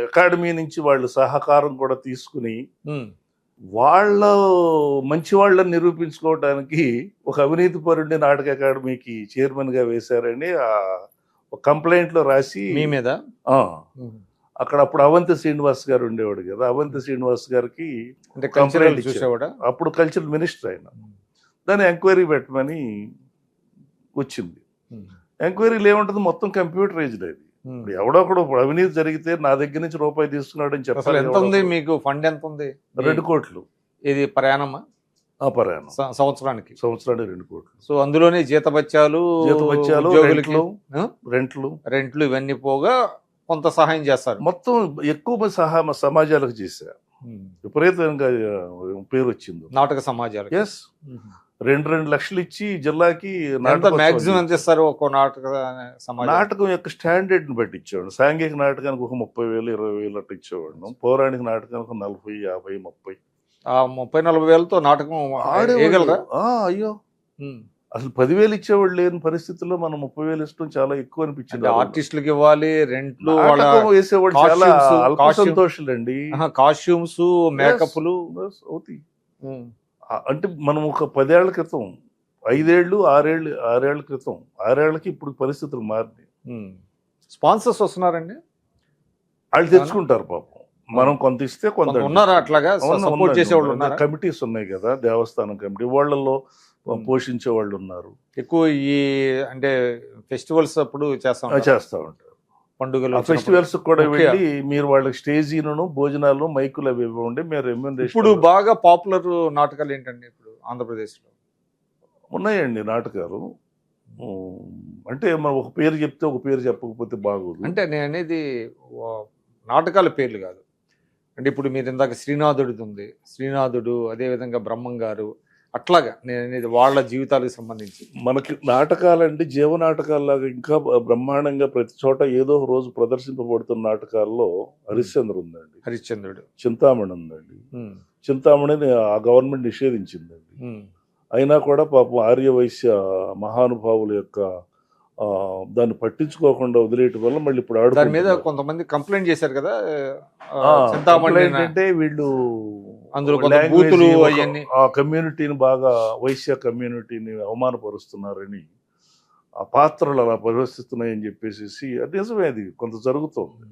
అకాడమీ నుంచి వాళ్ళు సహకారం కూడా తీసుకుని వాళ్ళ మంచి వాళ్ళని నిరూపించుకోవడానికి ఒక అవినీతి పరుడిని నాటక అకాడమీకి చైర్మన్గా వేశారని ఒక కంప్లైంట్లో రాసి మీ మీద అక్కడ అప్పుడు అవంతి శ్రీనివాస్ గారు ఉండేవాడు కదా, అవంతి శ్రీనివాస్ గారికి కంప్లైంట్ చూసేవాడు, అప్పుడు కల్చరల్ మినిస్టర్ ఆయన, దాన్ని ఎంక్వైరీ పెట్టమని వచ్చింది. ఎంక్వైరీలు ఏముంటుంది, మొత్తం కంప్యూటరైజ్డ్ అది. ఎవడో ఒకడు అవినీతి జరిగితే నా దగ్గర నుంచి రూపాయి తీసుకున్నాడు అని చెప్పాలి. ఎంత ఉంది మీకు ఫండ్, ఎంత ఉంది? 2 కోట్లు. ఇది ప్రయాణమా? ప్రయాణం సంవత్సరానికి 2 కోట్లు. సో అందులోనే జీతభత్యాలు రెంట్లు ఇవన్నీ పోగా కొంత సహాయం చేస్తారు. మొత్తం ఎక్కువ సమాజాలకు చేశా, విపరీతంగా పేరు వచ్చింది నాటక సమాజాలు. 2 లక్షలు ఇచ్చి జిల్లాకి మాక్సిమం ఎంత ఇస్తారు ఒక్కో నాటక సమాజం? నాటకం యొక్క స్టాండర్డ్ని బట్టి ఇచ్చేవాడు. సాంఘిక నాటకానికి ఒక 30,000 20,000 అట్లా ఇచ్చేవాడు. పౌరాణిక నాటకానికి 40, 50, 30. 30-40 వేలతో నాటకం ఆడేయగలరా? అయ్యో, అసలు 10,000 ఇచ్చేవాళ్ళు లేని పరిస్థితుల్లో మనం 30,000 ఇష్టం చాలా ఎక్కువ అనిపించింది. ఆర్టిస్టులకు ఇవ్వాలి, రెంట్లు వేసేవాడు, చాలా సంతోషాలండి. కాస్ట్యూమ్స్, మేకప్లు అవుతాయి. అంటే మనం ఒక 10 ఏళ్ల క్రితం, 5 ఏళ్ళు 6 ఏళ్ల క్రితం, 6 ఏళ్లకి ఇప్పుడు పరిస్థితులు మారినాయి. స్పాన్సర్స్ వస్తున్నారండి, వాళ్ళు తెచ్చుకుంటారు పాపం. మనం కొంత ఇస్తే కొంత ఉన్నారా అట్లాగా సపోర్ట్ చేసేవాళ్ళు ఉన్నారు. కమిటీస్ ఉన్నాయి కదా, దేవస్థానం కమిటీ, వాళ్ళల్లో పోషించే వాళ్ళు ఉన్నారు. ఎక్కువ ఈ అంటే ఫెస్టివల్స్ అప్పుడు చేస్తా ఉంటారు, పండుగలు ఫెస్టివల్స్ కూడా వెళ్ళి మీరు వాళ్ళకి స్టేజీలను, భోజనాలు, మైకులు అవి ఇవ్వండి, మీరు రెమ్యూనరేషన్. ఇప్పుడు బాగా పాపులర్ నాటకాలు ఏంటండి ఇప్పుడు ఆంధ్రప్రదేశ్లో? ఉన్నాయండి నాటకాలు. అంటే మనం ఒక పేరు చెప్తే ఒక పేరు చెప్పకపోతే బాగోదు. అంటే నేను అనేది నాటకాల పేర్లు కాదు అంటే ఇప్పుడు మీరు ఇందాక శ్రీనాథుడిది ఉంది, శ్రీనాథుడు, అదేవిధంగా బ్రహ్మం గారు, అట్లాగా నేను అనేది వాళ్ళ జీవితాలకు సంబంధించి. మనకి నాటకాలంటే జీవనాటకాల్లాగా ఇంకా బ్రహ్మాండంగా ప్రతి చోట ఏదో ఒక రోజు ప్రదర్శింపబడుతున్న నాటకాల్లో హరిశ్చంద్రుడు ఉందండి, హరిశ్చంద్రుడు, చింతామణి ఉందండి. చింతామణిని ఆ గవర్నమెంట్ నిషేధించిందండి. అయినా కూడా పాపం ఆర్యవైశ్య మహానుభావుల యొక్క దాన్ని పట్టించుకోకుండా వదిలేయటం వల్ల మళ్ళీ ఇప్పుడు దాని మీద ఆడుకుంటున్నారు. కొంతమంది కంప్లైంట్ చేశారు కదా, కంప్లైంట్ చింతామణి అంటే వీళ్ళు అందులో కొంత language బూతులు ఒక- అవన్నీ. ఆ కమ్యూనిటీని బాగా వైశ్య కమ్యూనిటీని అవమానపరుస్తున్నారని, ఆ పాత్రలు అలా ప్రవర్తిస్తున్నాయని చెప్పేసి అది నిజమే, అది కొంత జరుగుతుంది.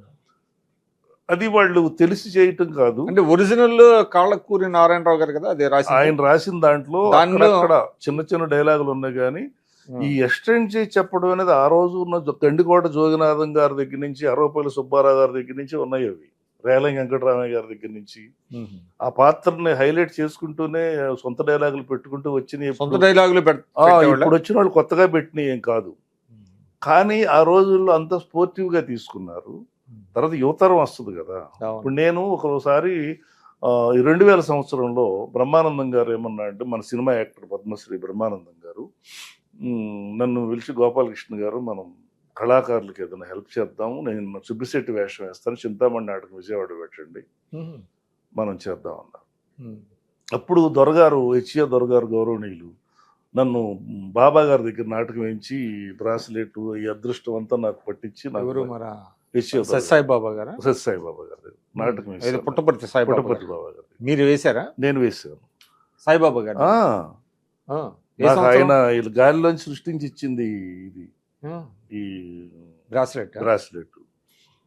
అది వాళ్ళు తెలిసి చేయటం కాదు. అంటే ఒరిజినల్ కాళ్ళకూరి నారాయణరావు గారు కదా అది రాసి. ఆయన రాసిన దాంట్లో అక్కడ చిన్న చిన్న డైలాగులు ఉన్నాయి, కానీ ఈ ఎక్స్టెండ్ చేసి చెప్పడం అనేది ఆ రోజు ఉన్న గండికోట జోగినాథం గారి దగ్గర నుంచి, అరవపల్లి సుబ్బారావు గారి దగ్గర నుంచి ఉన్నాయి అవి. రేలంగి వెంకటరామయ్య గారి దగ్గర నుంచి ఆ పాత్రని హైలైట్ చేసుకుంటూనే సొంత డైలాగులు పెట్టుకుంటూ వచ్చినాయి. సొంత డైలాగులు ఇప్పుడు వచ్చిన వాళ్ళు కొత్తగా పెట్టినవి ఏం కాదు, కానీ ఆ రోజుల్లో అంత స్పోర్టివ్ గా తీసుకున్నారు. తర్వాత యువతరం వస్తుంది కదా. ఇప్పుడు నేను ఒకసారి 2000 సంవత్సరంలో బ్రహ్మానందం గారు ఏమన్నా అంటే, మన సినిమా యాక్టర్ పద్మశ్రీ బ్రహ్మానందం గారు నన్ను పిలిచి, గోపాలకృష్ణ గారు మనం కళాకారులకు ఏదైనా హెల్ప్ చేద్దాము, నేను సుబ్బిశెట్టి వేషం వేస్తాను, చింతామణి నాటకం విజయవాడ పెట్టండి, మనం చేద్దాం అన్నారు. అప్పుడు దొరగారు, హెచ్ఏ దొరగారు గౌరవనీయులు నన్ను బాబా గారి దగ్గర నాటకం వేయించి బ్రాస్లెట్ ఈ అదృష్టం అంతా నాకు పట్టించి, సాయిబాబా గారు సాయిబాబా గారు నాటకం వేసి, పుట్టపర్తి పుట్టపర్తి బాబా గారు. మీరు వేశారా? నేను వేసాను. సాయిబాబా గారు నాకు ఆయన గాలిలోంచి సృష్టించి ఇచ్చింది ఇది, ఈ బ్రాస్లెట్.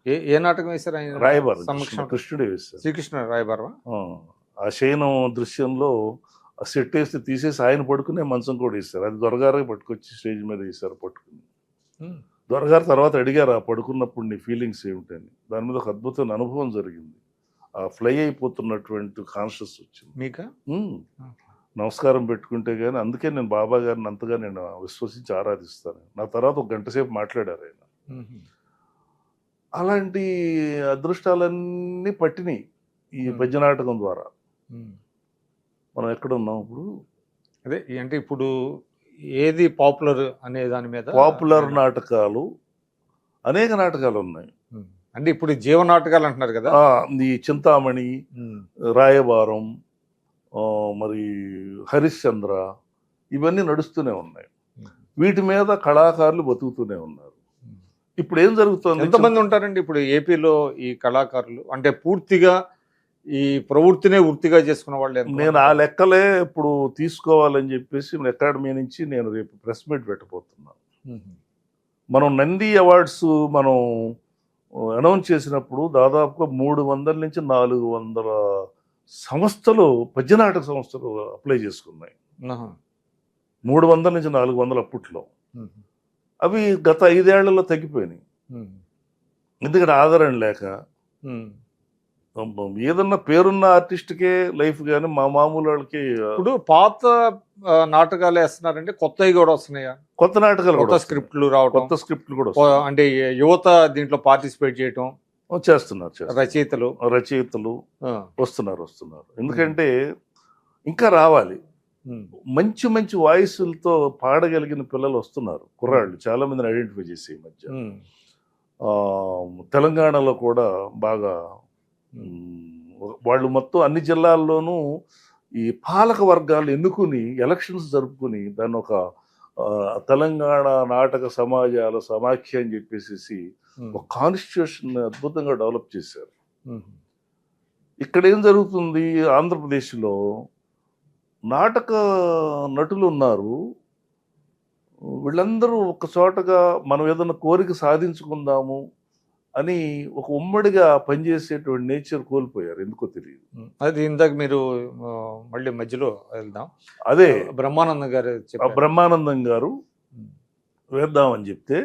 ఏ నాటకం వేశారు ఆయన? రాయబారం, కృష్ణుడే వేశారు. శ్రీకృష్ణ రాయబారం. ఆ శయనం దృశ్యంలో సెట్ వేస్తే తీసేసి ఆయన పడుకునే మంచం కూడా వేశారు. అది దొరగారే పట్టుకొచ్చి స్టేజ్ మీద వేశారు పట్టుకుని. దొరగారు తర్వాత అడిగారు, ఆ పడుకున్నప్పుడు నీ ఫీలింగ్స్ ఏమిటని. దాని మీద ఒక అద్భుతమైన అనుభవం జరిగింది. ఆ ఫ్లై అయిపోతున్నటువంటి కాన్షియస్ వచ్చింది. మీకా? నమస్కారం పెట్టుకుంటే కానీ, అందుకే నేను బాబా గారిని అంతగా నేను విశ్వసించి ఆరాధిస్తాను. నా తర్వాత ఒక గంట సేపు మాట్లాడారు ఆయన. అలాంటి అదృష్టాలన్నీ పట్టినాయి ఈ పద్య నాటకం ద్వారా. మనం ఎక్కడ ఉన్నాం ఇప్పుడు? అదే అంటే ఇప్పుడు ఏది పాపులర్ అనే దాని మీద పాపులర్ నాటకాలు అనేక నాటకాలు ఉన్నాయి. అంటే ఇప్పుడు జీవ నాటకాలు అంటున్నారు కదా, ఈ చింతామణి, రాయబారం, మరి హరిశ్చంద్ర, ఇవన్నీ నడుస్తూనే ఉన్నాయి. వీటి మీద కళాకారులు బతుకుతూనే ఉన్నారు. ఇప్పుడు ఏం జరుగుతుంది? ఎంతమంది ఉంటారండి ఇప్పుడు ఏపీలో ఈ కళాకారులు? అంటే పూర్తిగా ఈ ప్రవృత్తినే వృత్తిగా చేసుకున్న వాళ్ళు? నేను ఆ లెక్కలే ఇప్పుడు తీసుకోవాలని చెప్పేసి అకాడమీ నుంచి నేను రేపు ప్రెస్ మీట్ పెట్టబోతున్నాను. మనం నంది అవార్డ్స్ మనం అనౌన్స్ చేసినప్పుడు దాదాపుగా 300 నుంచి 400 సంస్థలు, పద్యనాటక సంస్థలు అప్లై చేసుకున్నాయి. 300 నుంచి 400 అప్పట్లో. అవి గత 5 ఏళ్లలో తగ్గిపోయినాయి. ఎందుకంటే ఆదరణ లేక. ఏదన్నా పేరున్న ఆర్టిస్ట్కే లైఫ్ కానీ మా మామూలు వాళ్ళకి. ఇప్పుడు పాత నాటకాలు వేస్తున్నారంటే కొత్తవి కూడా వస్తున్నాయా? కొత్త నాటకాలు, కొత్త స్క్రిప్ట్లు రావడం, కొత్త స్క్రిప్ట్లు కూడా అంటే యువత దీంట్లో పార్టిసిపేట్ చేయటం చేస్తున్నారు. రచయితలు వస్తున్నారు. ఎందుకంటే ఇంకా రావాలి. మంచి మంచి వాయిస్లతో పాడగలిగిన పిల్లలు వస్తున్నారు, కుర్రాళ్ళు చాలా మందిని ఐడెంటిఫై చేసి ఈ మధ్య. తెలంగాణలో కూడా బాగా వాళ్ళు మొత్తం అన్ని జిల్లాల్లోనూ ఈ పాలక వర్గాలు ఎన్నుకుని ఎలక్షన్స్ జరుపుకుని దాన్ని ఒక తెలంగాణ నాటక సమాజాల సమాఖ్య అని చెప్పేసి ఒక కాన్స్టిట్యూషన్ అద్భుతంగా డెవలప్ చేశారు. ఇక్కడ ఏం జరుగుతుంది? ఆంధ్రప్రదేశ్లో నాటక నటులు ఉన్నారు, వీళ్ళందరూ ఒక చోటగా మనం ఏదైనా కోరిక సాధించుకుందాము అని ఒక ఉమ్మడిగా పనిచేసేటువంటి నేచర్ కోల్పోయారు, ఎందుకో తెలియదు. అది ఇందాక మీరు మళ్ళీ మధ్యలో వెళ్దాం. అదే బ్రహ్మానందం గారు బ్రహ్మానందం గారు వేద్దామని చెప్తే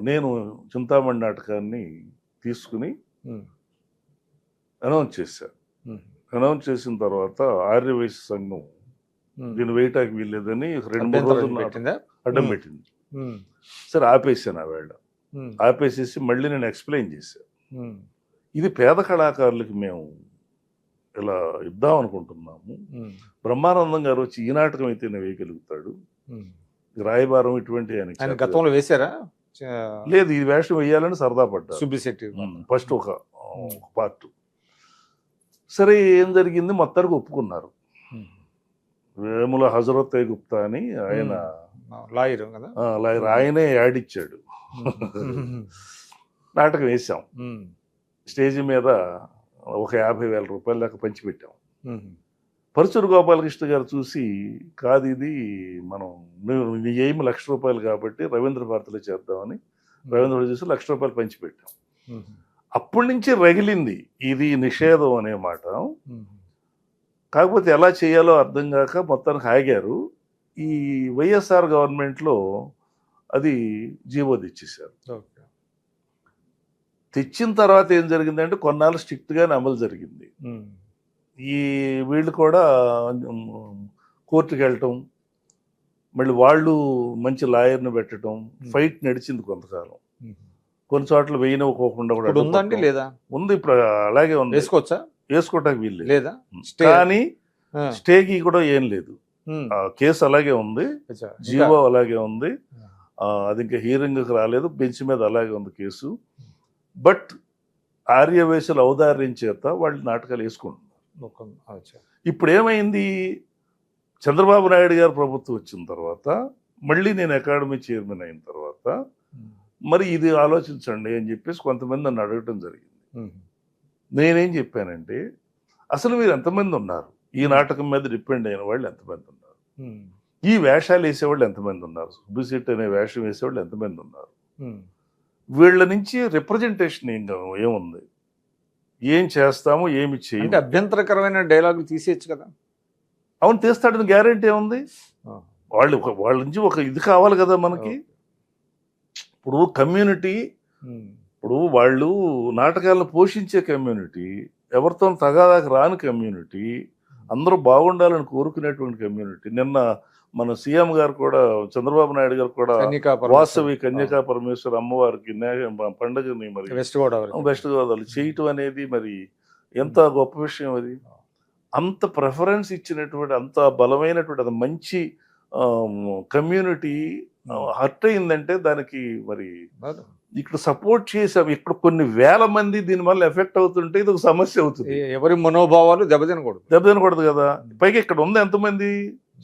నేను చింతామణి నాటకాన్ని తీసుకుని అనౌన్స్ చేశాను. అనౌన్స్ చేసిన తర్వాత ఆర్యవైశ్య సంఘం దీన్ని వేయటానికి వీల్లేదని 2-3 రోజులు అడ్డం పెట్టింది. సరే ఆపేసాను. ఆ వేళ ఆపేసేసి మళ్ళీ నేను ఎక్స్ప్లెయిన్ చేశాను, ఇది పేద కళాకారులకి మేము ఇలా ఇద్దాం అనుకుంటున్నాము. బ్రహ్మానందం గారు వచ్చి ఈ నాటకం అయితే నేను వేయగలుగుతాడు, రాయబారం ఇటువంటి ఆయన గతంలో వేశారా? లేదు, ఈ వేషం వేయాలని సరదా పడ్డారు సుబ్బిశెట్టి ఫస్ట్ ఒక పార్ట్. సరే ఏం జరిగింది, మొత్తానికి ఒప్పుకున్నారు. వేముల హజరత్ గుప్తా అని ఆయన లాయర్ కదా. లాయర్ ఆయనే యాడ్ ఇచ్చాడు. నాటకం వేసాం. స్టేజ్ మీద ఒక 50,000 రూపాయల దాకా పంచిపెట్టాం. పరుచూరు గోపాలకృష్ణ గారు చూసి, కాదు ఇది మనం నీ ఏమి ₹1,00,000 కాబట్టి రవీంద్ర భారతిలో చేద్దామని రవీంద్ర భారతి చూసి ₹1,00,000 పంచిపెట్టాం. అప్పటి నుంచి రగిలింది ఇది నిషేధం అనే మాట. కాకపోతే ఎలా చేయాలో అర్థం కాక మొత్తానికి ఆగారు. ఈ వైఎస్ఆర్ గవర్నమెంట్లో అది జీవో తెచ్చేశారు. తెచ్చిన తర్వాత ఏం జరిగిందంటే కొన్నాళ్ళు స్ట్రిక్ట్గానే అమలు జరిగింది. ఈ వీళ్ళు కూడా కోర్టుకి వెళ్ళటం, మళ్ళీ వాళ్ళు మంచి లాయర్ని పెట్టడం, ఫైట్ నడిచింది కొంతకాలం. కొన్ని చోట్ల వేయనివ్వకోకుండా కూడా ఉందండి లేదా ఉంది. ఇప్పుడు అలాగే ఉంది. వేసుకోవచ్చా? వేసుకోవటానికి వీళ్ళు లేదా, కానీ స్టేకి కూడా ఏం లేదు. కేసు అలాగే ఉంది, జీవో అలాగే ఉంది. అది ఇంకా హీరింగ్కి రాలేదు, బెంచ్ మీద అలాగే ఉంది కేసు. బట్ ఆర్యవేశుల ఔదార్యం చేత వాళ్ళు నాటకాలు వేసుకుంటున్నారు. ఇప్పుడు ఏమైంది, చంద్రబాబు నాయుడు గారు ప్రభుత్వం వచ్చిన తర్వాత, మళ్ళీ నేను అకాడమీ చైర్మన్ అయిన తర్వాత, మరి ఇది ఆలోచించండి అని చెప్పేసి కొంతమంది నన్ను అడగటం జరిగింది. నేనేం చెప్పానంటే, అసలు మీరు ఎంతమంది ఉన్నారు, ఈ నాటకం మీద డిపెండ్ అయిన వాళ్ళు ఎంతమంది ఉన్నారు, ఈ వేషాలు వేసేవాళ్ళు ఎంతమంది ఉన్నారు, సుబ్బిశెట్టి అనే వేషం వేసేవాళ్ళు ఎంతమంది ఉన్నారు, వీళ్ళ నుంచి రిప్రజెంటేషన్ ఏముంది, ఏం చేస్తాము ఏమి చేయాలి. అభ్యంతరకరమైన డైలాగులు తీసేయచ్చు కదా. అవును, తీస్తాడని గ్యారెంటీ ఏముంది. వాళ్ళ నుంచి ఒక ఇది కావాలి కదా మనకి. ఇప్పుడు కమ్యూనిటీ, ఇప్పుడు వాళ్ళు నాటకాలను పోషించే కమ్యూనిటీ, ఎవరితో తగాదాకి రాని కమ్యూనిటీ, అందరూ బాగుండాలని కోరుకునేటువంటి కమ్యూనిటీ. నిన్న మన సీఎం గారు కూడా, చంద్రబాబు నాయుడు గారు కూడా వాసవి కన్యకా పరమేశ్వర అమ్మవారికి పండుగని మరి వెస్ట్ గోదావరి చేయటం అనేది మరి ఎంత గొప్ప విషయం. అది అంత ప్రిఫరెన్స్ ఇచ్చినటువంటి, అంత బలమైనటువంటి, అది మంచి కమ్యూనిటీ హర్ట్ అయిందంటే దానికి మరి ఇక్కడ సపోర్ట్ చేసాం. ఇక్కడ కొన్ని వేల మంది దీనివల్ల ఎఫెక్ట్ అవుతుంటే ఇది ఒక సమస్య అవుతుంది. ఎవరి మనోభావాలు దెబ్బతినకూడదు కదా. పైగా ఇక్కడ ఉంది ఎంతమంది,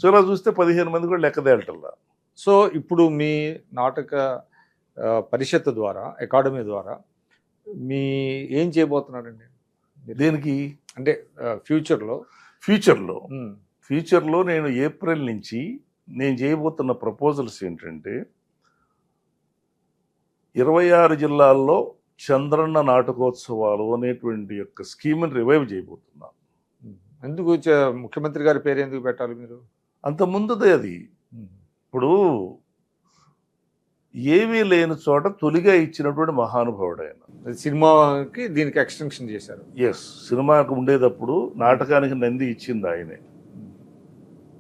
చూరా చూస్తే 15 మంది కూడా లెక్కదేటల్లా. సో ఇప్పుడు మీ నాటక పరిషత్ ద్వారా, అకాడమీ ద్వారా మీ ఏం చేయబోతున్నారండి దేనికి అంటే ఫ్యూచర్లో నేను ఏప్రిల్ నుంచి నేను చేయబోతున్న ప్రపోజల్స్ ఏంటంటే, 26 జిల్లాల్లో చంద్రన్న నాటకోత్సవాలు అనేటువంటి యొక్క స్కీమ్ని రివైవ్ చేయబోతున్నాను. ఎందుకు ముఖ్యమంత్రి గారి పేరు ఎందుకు పెట్టాలి మీరు? అంత ముందుదే అది. ఇప్పుడు ఏమీ లేని చోట తొలిగా ఇచ్చినటువంటి మహానుభావుడు ఆయన. సినిమాకి దీనికి ఎక్స్టెన్షన్ చేశారు. ఎస్, సినిమాకు ఉండేటప్పుడు నాటకానికి నంది ఇచ్చింది ఆయనే.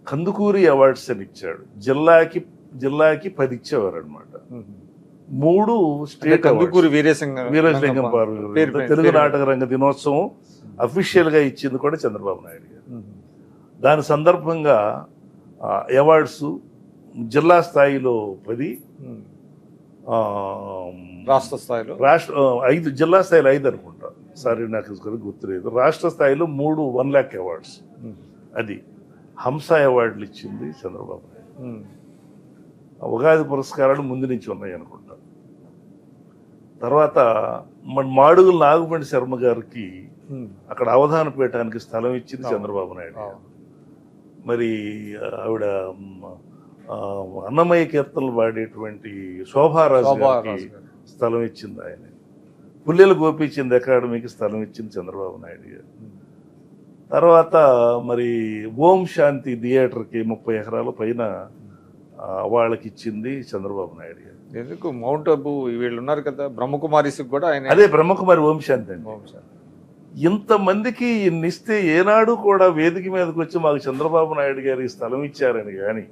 కందుకూరి అవార్డ్స్ అని ఇచ్చాడు. జిల్లాకి 10 ఇచ్చేవారు అనమాట. 3 స్టేట్. కందుకూరి వీరేశలింగం తెలుగు నాటక రంగ దినోత్సవం అఫీషియల్ గా ఇచ్చింది కూడా చంద్రబాబు నాయుడు గారు. దాని సందర్భంగా అవార్డ్స్ జిల్లా స్థాయిలో 10, రాష్ట్ర స్థాయిలో 5, జిల్లా స్థాయిలో 5 అనుకుంటా, సారీ నాకు గుర్తులేదు. రాష్ట్ర స్థాయిలో 3 1 lakh అవార్డ్స్. అది హంస అవార్డులు ఇచ్చింది చంద్రబాబు నాయుడు. ఉగాది పురస్కారాలు ముందు నుంచి ఉన్నాయి అనుకుంటా. తర్వాత మన మాడుగుల నాగమణి శర్మ గారికి అక్కడ అవధాన పీఠానికి స్థలం ఇచ్చింది చంద్రబాబు నాయుడు. మరి ఆవిడ అన్నమయ్య కీర్తనలు పాడేటువంటి శోభారాజు గారికి స్థలం ఇచ్చింది ఆయన. పుల్లెల గోపీచంద్ అకాడమీకి స్థలం ఇచ్చింది చంద్రబాబు నాయుడు గారు. తర్వాత మరి ఓం శాంతి థియేటర్కి 30 ఎకరాల పైన వాళ్ళకి ఇచ్చింది చంద్రబాబు నాయుడు గారు. ఎందుకు మౌంట్ అబు వీళ్ళు ఉన్నారు కదా, బ్రహ్మకుమారిస్ కూడా ఆయన. అదే బ్రహ్మకుమారి ఓం శాంతి అండి. ఇంతమందికి ఇస్తే ఏనాడు కూడా వేదిక మీదకి వచ్చి మాకు చంద్రబాబు నాయుడు గారు ఈ స్థలం ఇచ్చారని కానీ,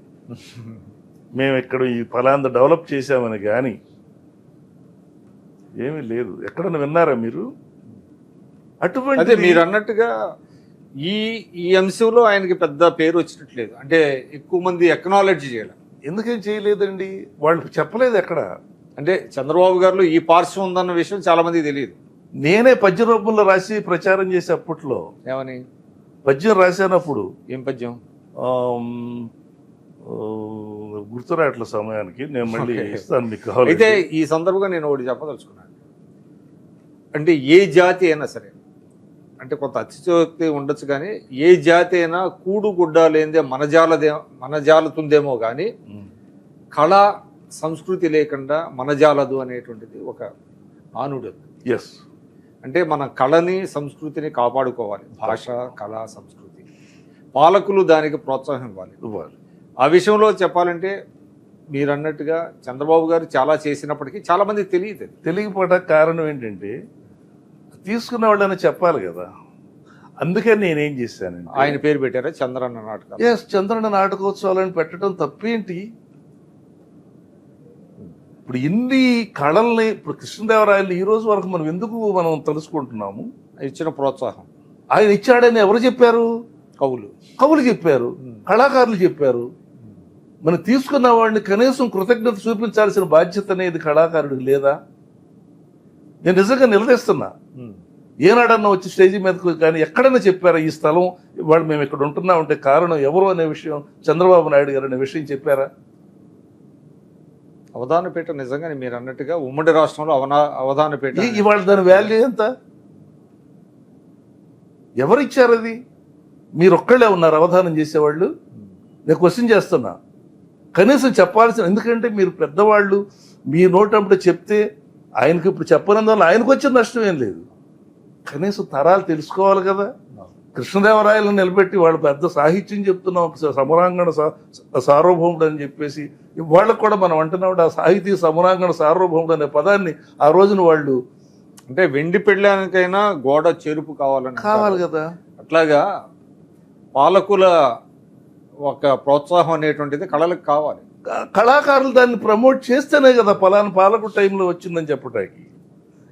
మేము ఇక్కడ ఈ ఫలాంత డెవలప్ చేశామని కానీ ఏమీ లేదు. ఎక్కడన్నా విన్నారా మీరు? అటువంటి మీరు అన్నట్టుగా ఈ అంశంలో ఆయనకి పెద్ద పేరు వచ్చినట్లేదు. అంటే ఎక్కువ మంది ఎక్నాలెడ్జ్ చేయాలి. ఎందుకేం చేయలేదండి, వాళ్ళు చెప్పలేదు ఎక్కడ. అంటే చంద్రబాబు గారిలో ఈ పార్శ్వం ఉందన్న విషయం చాలా మంది తెలియదు. నేనే పద్య రూపంలో రాసి ప్రచారం చేసే అప్పట్లో. ఏమని పద్యం రాశానప్పుడు? ఏం పద్యం? గుర్తురాట్ల సమయానికి నేను మళ్ళీ Okay. ఇస్తాను మీకు కావాలి. అయితే ఈ సందర్భంగా నేను ఒకటి చెప్పదలుచుకున్నాను. అంటే ఏ జాతి అయినా సరే, అంటే కొంత అతిశయోక్తి ఉండొచ్చు, కానీ ఏ జాతి అయినా కూడు గుడ్డ లేనిదే మనజాలుతుందేమో కానీ కళ సంస్కృతి లేకుండా మనజాలదు అనేటువంటిది ఒక ఆనుడు. ఎస్, అంటే మన కళని సంస్కృతిని కాపాడుకోవాలి. భాష, కళ, సంస్కృతి. పాలకులు దానికి ప్రోత్సాహం ఇవ్వాలి. ఆ విషయంలో చెప్పాలంటే మీరు అన్నట్టుగా చంద్రబాబు గారు చాలా చేసినప్పటికీ చాలా మంది తెలియకపోవడానికి కారణం ఏంటంటే తీసుకున్న వాళ్ళని చెప్పాలి కదా. అందుకని నేనేం చేశానండి, ఆయన పేరు పెట్టారా చంద్రన్న నాటకాలు. ఎస్, చంద్రన్న నాటకోత్సవాలను పెట్టడం తప్పేంటి? ఇప్పుడు ఇన్ని కళల్ని, ఇప్పుడు కృష్ణదేవరాయలు ఈ రోజు వరకు మనం తెలుసుకుంటున్నాము. ఇచ్చిన ప్రోత్సాహం ఆయన ఇచ్చాడని ఎవరు చెప్పారు? కవులు చెప్పారు, కళాకారులు చెప్పారు. మనం తీసుకున్న వాడిని కనీసం కృతజ్ఞత చూపించాల్సిన బాధ్యత అనేది కళాకారుడికి లేదా? నేను నిజంగా నిలదీస్తున్నా. ఏనాడన్నా వచ్చి స్టేజీ మీదకు కానీ ఎక్కడన్నా చెప్పారా ఈ స్థలం ఇవాళ మేము ఇక్కడ ఉంటున్నామంటే కారణం ఎవరు అనే విషయం, చంద్రబాబు నాయుడు గారు అనే విషయం చెప్పారా? అవధానపేట నిజంగా మీరు అన్నట్టుగా ఉమ్మడి రాష్ట్రంలో అవధానపేట ఇవాళ దాని వాల్యూ ఎంత? ఎవరిచ్చారు అది? మీరు ఒక్కళ్ళే ఉన్నారు అవధానం చేసేవాళ్ళు. నేను క్వశ్చన్ చేస్తున్నా. కనీసం చెప్పాల్సిన, ఎందుకంటే మీరు పెద్దవాళ్ళు, మీ నోటంటే చెప్తే ఆయనకి ఇప్పుడు చెప్పనందువల్ల ఆయనకు వచ్చిన నష్టం ఏం లేదు. కనీసం తరాలు తెలుసుకోవాలి కదా. కృష్ణదేవరాయలను నిలబెట్టి వాళ్ళు పెద్ద సాహిత్యం చెప్తున్నాం, సమరాంగణ సార్వభౌముడు అని చెప్పేసి వాళ్ళకు కూడా మనం అంటున్నాం. ఆ సాహితీ సమరాంగణ సార్వభౌముడు అనే పదాన్ని ఆ రోజున వాళ్ళు, అంటే వెండి పెళ్ళానికైనా గోడ చెరుపు కావాలి కదా. అట్లాగా పాలకుల ఒక ప్రోత్సాహం అనేటువంటిది కళలకు కావాలి. కళాకారులు దాన్ని ప్రమోట్ చేస్తేనే కదా పలానా పాలకుడు టైంలో వచ్చిందని చెప్పడానికి.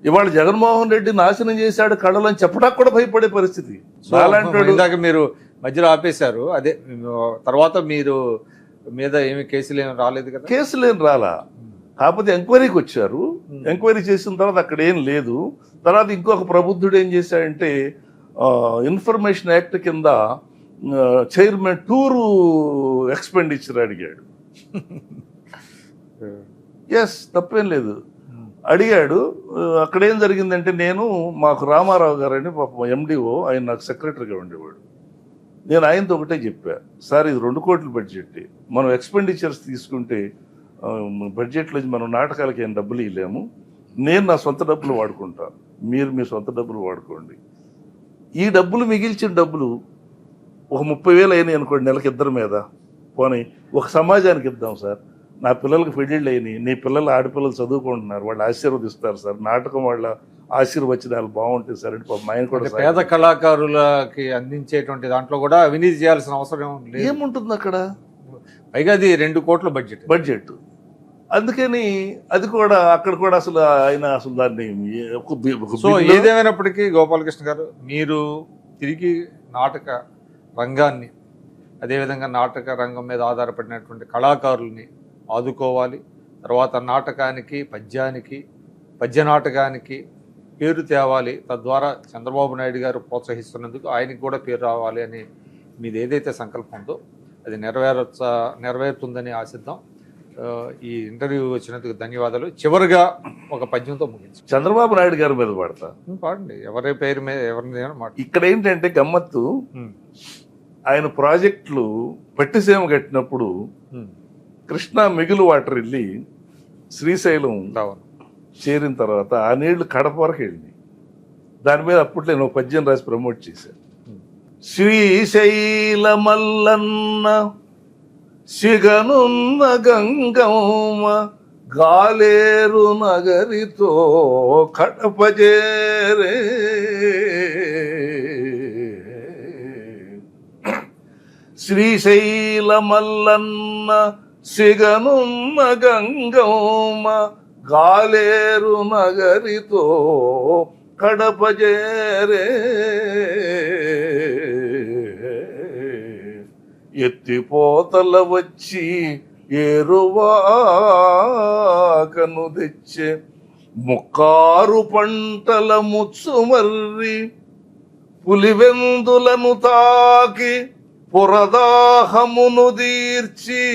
ఇవాళ జగన్మోహన్ రెడ్డి నాశనం చేశాడు కళలు అని చెప్పడానికి కూడా భయపడే పరిస్థితి. ఇందాక మీరు మధ్యలో ఆపేశారు, అదే తర్వాత మీరు మీద ఏమి కేసులు ఏమి రాలేదు కదా? కేసులు ఏం రాలా, కాకపోతే ఎంక్వైరీకి వచ్చారు. ఎంక్వైరీ చేసిన తర్వాత అక్కడ ఏం లేదు. తర్వాత ఇంకొక ప్రబుద్ధుడు ఏం చేశాడంటే ఇన్ఫర్మేషన్ యాక్ట్ కింద చైర్మన్ టూరు ఎక్స్పెండిచర్ అడిగాడు. ఎస్, తప్పేం లేదు, అడిగాడు. అక్కడ ఏం జరిగిందంటే, మాకు రామారావు గారని పాపం ఎండిఓ, ఆయన నాకు సెక్రటరీగా ఉండేవాడు. నేను ఆయనతో ఒకటే చెప్పా, సార్ ఇది 2 కోట్ల బడ్జెట్, మనం ఎక్స్పెండిచర్స్ తీసుకుంటే బడ్జెట్లో మనం నాటకాలకి ఏం డబ్బులు ఇవ్వలేము, నేను నా సొంత డబ్బులు వాడుకుంటాను, మీరు మీ సొంత డబ్బులు వాడుకోండి. ఈ డబ్బులు మిగిల్చిన డబ్బులు ఒక 30,000 అయినాయి అనుకోండి నెలకి ఇద్దరి మీద, పోనీ ఒక సమాజానికి ఇద్దాం సార్, నా పిల్లలకి పెళ్ళిళ్ళు అయినాయి, నీ పిల్లలు ఆడపిల్లలు చదువుకుంటున్నారు, వాళ్ళు ఆశీర్వదిస్తారు సార్, నాటకం వాళ్ళ ఆశీర్వచనాలు బాగుంటాయి సార్ అంటే ఆయన కూడా. పేద కళాకారులకి అందించేటువంటి దాంట్లో కూడా అవినీతి చేయాల్సిన అవసరం ఏముంటుంది అక్కడ? పైగా అది 2 కోట్ల బడ్జెట్. అందుకని అది కూడా అక్కడ కూడా అసలు ఆయన అసలు దాన్ని. సో ఏదేమైనప్పటికీ గోపాలకృష్ణ గారు, మీరు తిరిగి నాటక రంగాన్ని, అదేవిధంగా నాటక రంగం మీద ఆధారపడినటువంటి కళాకారుల్ని ఆదుకోవాలి. తర్వాత నాటకానికి, పద్య నాటకానికి పేరు తేవాలి. తద్వారా చంద్రబాబు నాయుడు గారు ప్రోత్సహిస్తున్నందుకు ఆయనకి కూడా పేరు రావాలి అని మీది ఏదైతే సంకల్పం ఉందో అది నెరవేరుతుందని ఆశిద్దాం. ఈ ఇంటర్వ్యూ వచ్చినందుకు ధన్యవాదాలు. చివరిగా ఒక పద్యంతో ముగించు. చంద్రబాబు నాయుడు గారి మీద పాడతా, పాడండి. ఎవరి పేరు మీద ఎవరిని ఇక్కడ ఏంటంటే గమ్మత్తు, ఆయన ప్రాజెక్టులు పట్టిసీమ కట్టినప్పుడు కృష్ణా మిగులు వాటర్ వెళ్ళి శ్రీశైలం చేరిన తర్వాత ఆ నీళ్లు కడప వరకు వెళ్ళినాయి. దాని మీద అప్పట్లో నేను పద్యం రాసి ప్రమోట్ చేశాను. శ్రీశైల మల్లన్న సిగనున్న గంగమ్మ గాలేరు నగరితో కడప చేరే, శ్రీశైల మల్లన్న సిగనున్న గంగమ్మ గాలేరు నగరితో కడప చేరే, ఎత్తిపోతల వచ్చి ఏరువాకను తెచ్చే, ముక్కారు పంటల ముచ్చుమర్రి పులివెందులను తాకి పురదాహమును దీర్చి,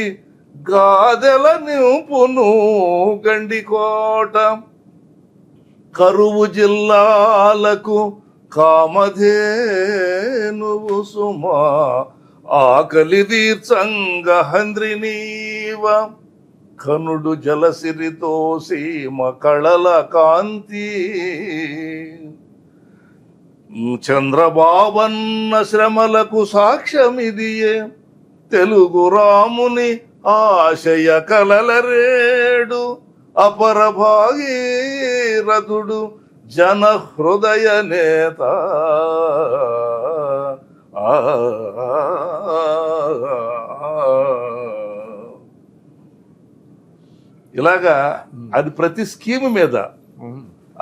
గాదెల నింపును గండికోట కరువు జిల్లాలకు కామధేనువు సుమా ఆకలి తీర్చంగ హంద్రినీవ కనుడు జలసిరితో సీమ కళల కాంతి చంద్రబాబన్న శ్రమలకు సాక్ష్యమిదియే తెలుగు రాముని ఆశయ కలలరేడు అపర భాగీరథుడు జన హృదయ నేత ఇలాగా అది ప్రతి స్కీమ్ మీద.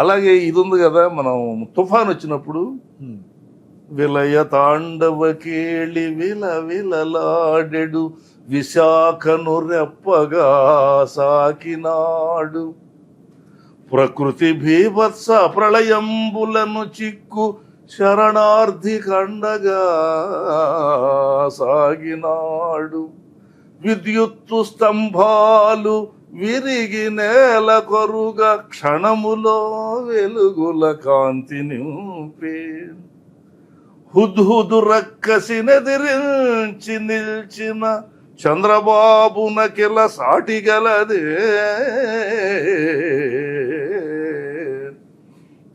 అలాగే ఇది ఉంది కదా, మనం తుఫాన్ వచ్చినప్పుడు విలయ తాండవ కేళి విలవిలలాడెడు విశాఖను రెప్పగా సాకినాడు ప్రకృతి భీభత్స ప్రళయంబులను చిక్కు శరణార్థి కండగా సాగినాడు విద్యుత్తు స్తంభాలు విరిగి నేల కొరుగా క్షణములో వెలుగుల కాంతి నింపే హుద్హుదు రక్కసినెదిరించి నిల్చిన చంద్రబాబునకిల సాటిగలదే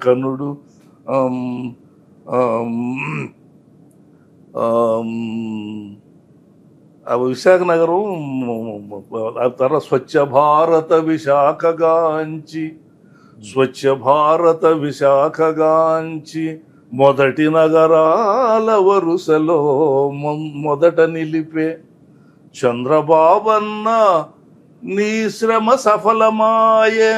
కనుడు విశాఖ నగరం తర్వాత స్వచ్ఛ భారత విశాఖగాంచి మొదటి నగరాల వరుసలో మొదట నిలిపే చంద్రబాబన్న నీ శ్రమ సఫలమాయే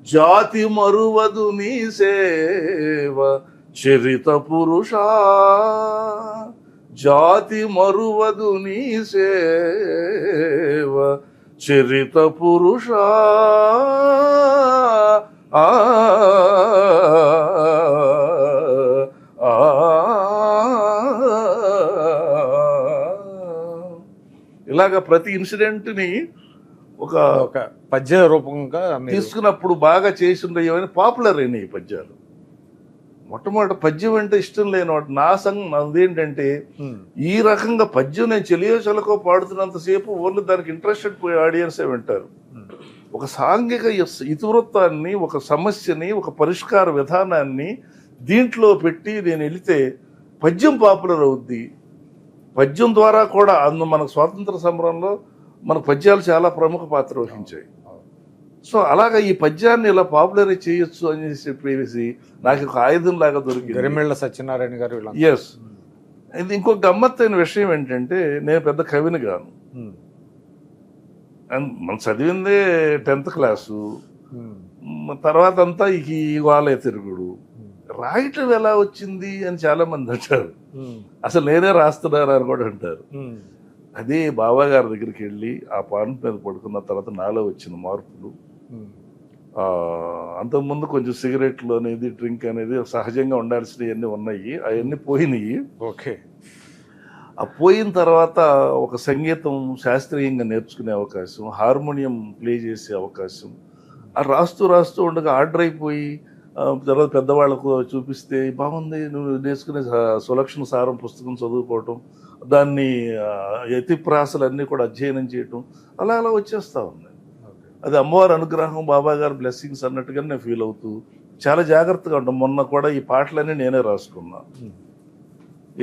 జాతి మరువదు నీ సేవ చరిత పురుషా జాతి మరువదు నీ సేవ చరిత పురుషా ఇలాగ ప్రతి ఇన్సిడెంట్ని ఒక పద్య రూపంగా తీసుకున్నప్పుడు బాగా చేసిండేవని పాపులర్ అయినాయి పద్యాలు. మొట్టమొదటి పద్యం అంటే ఇష్టం లేనివాడు నాదేంటంటే ఈ రకంగా పద్యం నేను చెలియో చెలకో పాడుతున్నంతసేపు ఓన్లీ దానికి ఇంట్రెస్టెడ్ పోయే ఆడియన్సే వింటారు. ఒక సాంఘిక ఇతివృత్తాన్ని, ఒక సమస్యని, ఒక పరిష్కార విధానాన్ని దీంట్లో పెట్టి నేను వెళితే పద్యం పాపులర్ అవుద్ది. పద్యం ద్వారా కూడా మనకు స్వాతంత్ర సమరంలో మన పద్యాలు చాలా ప్రముఖ పాత్ర వహించాయి. సో అలాగా ఈ పద్యాన్ని ఇలా పాపులర్ చేయొచ్చు అని చెప్పేసి నాకు ఒక ఆయుధం లాగా దొరికింది. గరిమెళ్ళ సత్యనారాయణ గారు. ఎస్. ఇది ఇంకొక గమ్మత్తైన విషయం ఏంటంటే, నేను పెద్ద కవిని గాను, మనం చదివిందే 10th క్లాసు, తర్వాత అంతా ఈ వాళ్ళే తిరుగుడు. రాయటం ఎలా వచ్చింది అని చాలా మంది అంటారు. అసలు నేనే రాస్తున్నాను అని కూడా అంటారు. అదే బాబా గారి దగ్గరికి వెళ్ళి ఆ పాయింట్ మీద పడుకున్న తర్వాత నాలో వచ్చిన మార్పులు, అంతకుముందు కొంచెం సిగరెట్లు అనేది, డ్రింక్ అనేది సహజంగా ఉండాల్సినవన్నీ ఉన్నాయి, అవన్నీ పోయినాయి. ఓకే. ఆ పోయిన తర్వాత ఒక సంగీతం శాస్త్రీయంగా నేర్చుకునే అవకాశం, హార్మోనియం ప్లే చేసే అవకాశం, రాస్తూ ఉండగా ఆర్డర్ అయిపోయి తర్వాత పెద్దవాళ్ళకు చూపిస్తే బాగుంది, నువ్వు నేర్చుకునే సులక్షణ సారం పుస్తకం చదువుకోవటం, దాన్ని యతిప్రాసలన్నీ కూడా అధ్యయనం చేయటం, అలా వచ్చేస్తూ ఉంది. అది అమ్మవారి అనుగ్రహం, బాబా గారి బ్లెస్సింగ్స్ అన్నట్టుగా నేను ఫీల్ అవుతూ చాలా జాగ్రత్తగా ఉంటాం. మొన్న కూడా ఈ పాటలన్నీ నేనే రాసుకున్నా.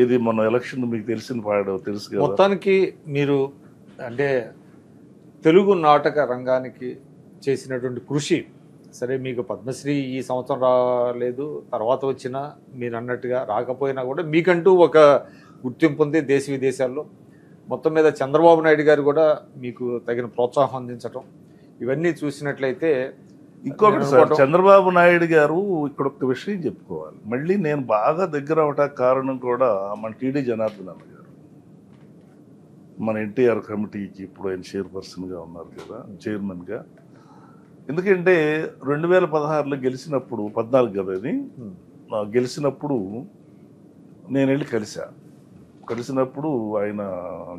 ఇది మొన్న ఎలక్షన్ మీకు తెలిసిన పాట తెలుసు కదా. మొత్తానికి మీరు అంటే తెలుగు నాటక రంగానికి చేసినటువంటి కృషి, సరే మీకు పద్మశ్రీ ఈ సంవత్సరం రాలేదు, తర్వాత వచ్చినా మీరు అన్నట్టుగా రాకపోయినా కూడా మీకంటూ ఒక గుర్తింపు ఉంది దేశ విదేశాల్లో. మొత్తం మీద చంద్రబాబు నాయుడు గారు కూడా మీకు తగిన ప్రోత్సాహం అందించటం, ఇవన్నీ చూసినట్లయితే ఇంకొకటి సార్, చంద్రబాబు నాయుడు గారు ఇక్కడ ఒక విషయం చెప్పుకోవాలి. మళ్ళీ నేను బాగా దగ్గర అవటానికి కారణం కూడా మన టీడీ జనార్దన్ అన్న గారు, మన ఎన్టీఆర్ కమిటీకి ఇప్పుడు ఆయన చైర్పర్సన్గా ఉన్నారు కదా, చైర్మన్గా. ఎందుకంటే 2016లో గెలిచినప్పుడు, 14 కదా అది, గెలిచినప్పుడు నేను వెళ్ళి కలిసా. కలిసినప్పుడు ఆయన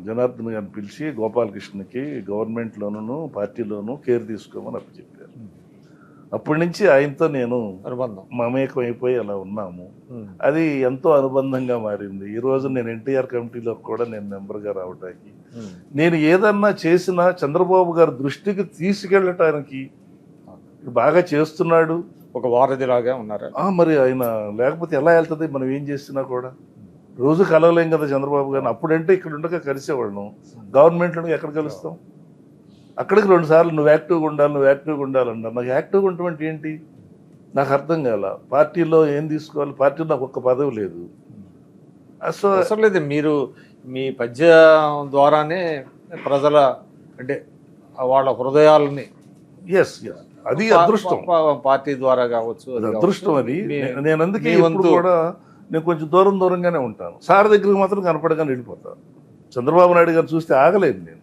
జనార్దన్ గారిని పిలిచి గోపాలకృష్ణకి గవర్నమెంట్లోనూ పార్టీలోనూ కేర్ తీసుకోమని అప్పచెప్పారు. అప్పటి నుంచి ఆయనతో నేను అనుబంధం మమేకం అయిపోయి అలా ఉన్నాము. అది ఎంతో అనుబంధంగా మారింది. ఈ రోజు నేను ఎన్టీఆర్ కమిటీలో కూడా నేను మెంబర్గా రావడానికి, నేను ఏదన్నా చేసినా చంద్రబాబు గారి దృష్టికి తీసుకెళ్ళటానికి బాగా చేస్తున్నాడు. ఒక వారధిలాగా ఉన్నారు. మరి ఆయన లేకపోతే ఎలా వెళ్తుంది? మనం ఏం చేసినా కూడా రోజు కలవలేం కదా చంద్రబాబు గారిని. అప్పుడంటే ఇక్కడ ఉండగా కలిసేవాళ్ళం, గవర్నమెంట్లో ఎక్కడ కలుస్తాం? అక్కడికి 2 సార్లు నువ్వు యాక్టివ్గా ఉండాలన్నారు. నాకు యాక్టివ్గా ఉండటం ఏంటి నాకు అర్థం కాల. పార్టీలో ఏం తీసుకోవాలి? పార్టీలో నాకు ఒక్క పదవి లేదు. సో అవసరం లేదు, మీరు మీ పద్యం ద్వారానే ప్రజల అంటే వాళ్ళ హృదయాలని అది అదృష్టం. పార్టీ ద్వారా కావచ్చు, అది అదృష్టం. అది నేను అందుకే ఇప్పుడు కూడా నేను కొంచెం దూరంగానే ఉంటాను. సార్ దగ్గరికి మాత్రం కనపడగానే వెళ్ళిపోతాను. చంద్రబాబు నాయుడు గారు చూస్తే ఆగలేదు నేను.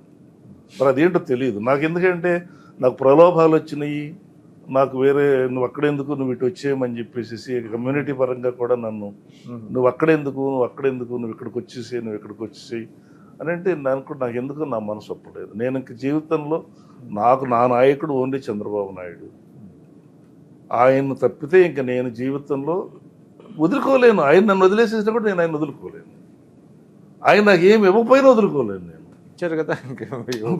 మరి అదేంటో తెలియదు నాకు. ఎందుకంటే నాకు ప్రలోభాలు వచ్చినాయి. నాకు వేరే నువ్వు అక్కడెందుకు, నువ్వు ఇటు వచ్చేయమని చెప్పేసి కమ్యూనిటీ పరంగా కూడా నన్ను నువ్వు అక్కడెందుకు నువ్వు ఇక్కడికి వచ్చేసేయి అని అంటే నాకు ఎందుకు నా మనసు ఒప్పలేదు. నేను ఇంక జీవితంలో నాకు నా నాయకుడు ఓన్లీ చంద్రబాబు నాయుడు. ఆయన తప్పితే ఇంక నేను జీవితంలో వదులుకోలేను. ఆయన నన్ను వదిలేసేసినా కూడా నేను ఆయన వదులుకోలేను. ఆయన నాకు ఏమి ఇవ్వకపోయినా వదులుకోలేను. నేను ఇచ్చారు కదా,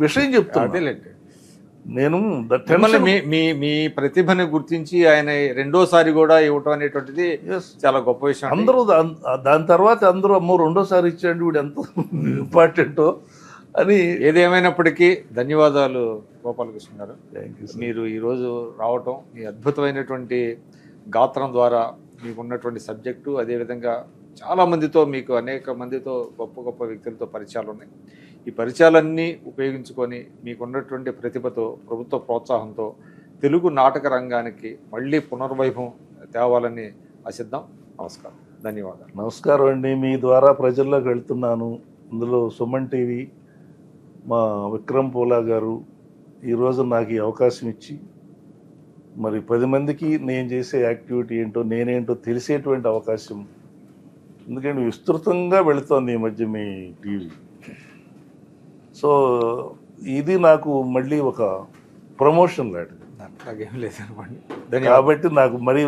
విషయం చెప్తాను. నేను మీ ప్రతిభని గుర్తించి ఆయన రెండోసారి కూడా ఇవ్వటం అనేటువంటిది చాలా గొప్ప విషయం. అందరూ దాని తర్వాత అందరూ అమ్మో రెండోసారి ఇచ్చాడు వీడు ఎంత ఇంపార్టెంటో అని. ఏదేమైనప్పటికీ ధన్యవాదాలు గోపాలకృష్ణ గారు. మీరు ఈరోజు రావటం, మీ అద్భుతమైనటువంటి గాత్రం ద్వారా మీకున్నటువంటి సబ్జెక్టు, అదేవిధంగా చాలామందితో మీకు అనేక మందితో గొప్ప వ్యక్తులతో పరిచయాలు ఉన్నాయి. ఈ పరిచయాలన్నీ ఉపయోగించుకొని మీకున్నటువంటి ప్రతిభతో, ప్రభుత్వ ప్రోత్సాహంతో తెలుగు నాటక రంగానికి మళ్ళీ పునర్వైభవం తేవాలని ఆశిద్దాం. నమస్కారం, ధన్యవాదాలు. నమస్కారం అండి. మీ ద్వారా ప్రజల్లోకి వెళ్తున్నాను. ఇందులో సుమన్ టీవీ, మా విక్రమ్ పోలా గారు ఈరోజు నాకు ఈ అవకాశం ఇచ్చి మరి 10 మందికి నేను చేసే యాక్టివిటీ ఏంటో నేనేంటో తెలిసేటువంటి అవకాశం. ఎందుకంటే విస్తృతంగా వెళుతోంది ఈ మధ్య మీ టీవీ. సో ఇది నాకు మళ్ళీ ఒక ప్రమోషన్ లాంటిది. అట్లాగేం లేదనుకోండి. కాబట్టి నాకు మరి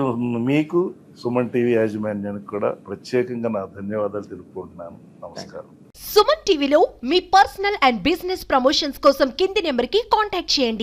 మీకు సుమన్ టీవీ యాజమాన్యానికి కూడా ప్రత్యేకంగా నా ధన్యవాదాలు తెలుపుకుంటున్నాను. నమస్కారం. సుమన్ టీవీలో మీ పర్సనల్ అండ్ బిజినెస్ ప్రమోషన్స్ కోసం కింది నెంబర్కి కాంటాక్ట్ చేయండి.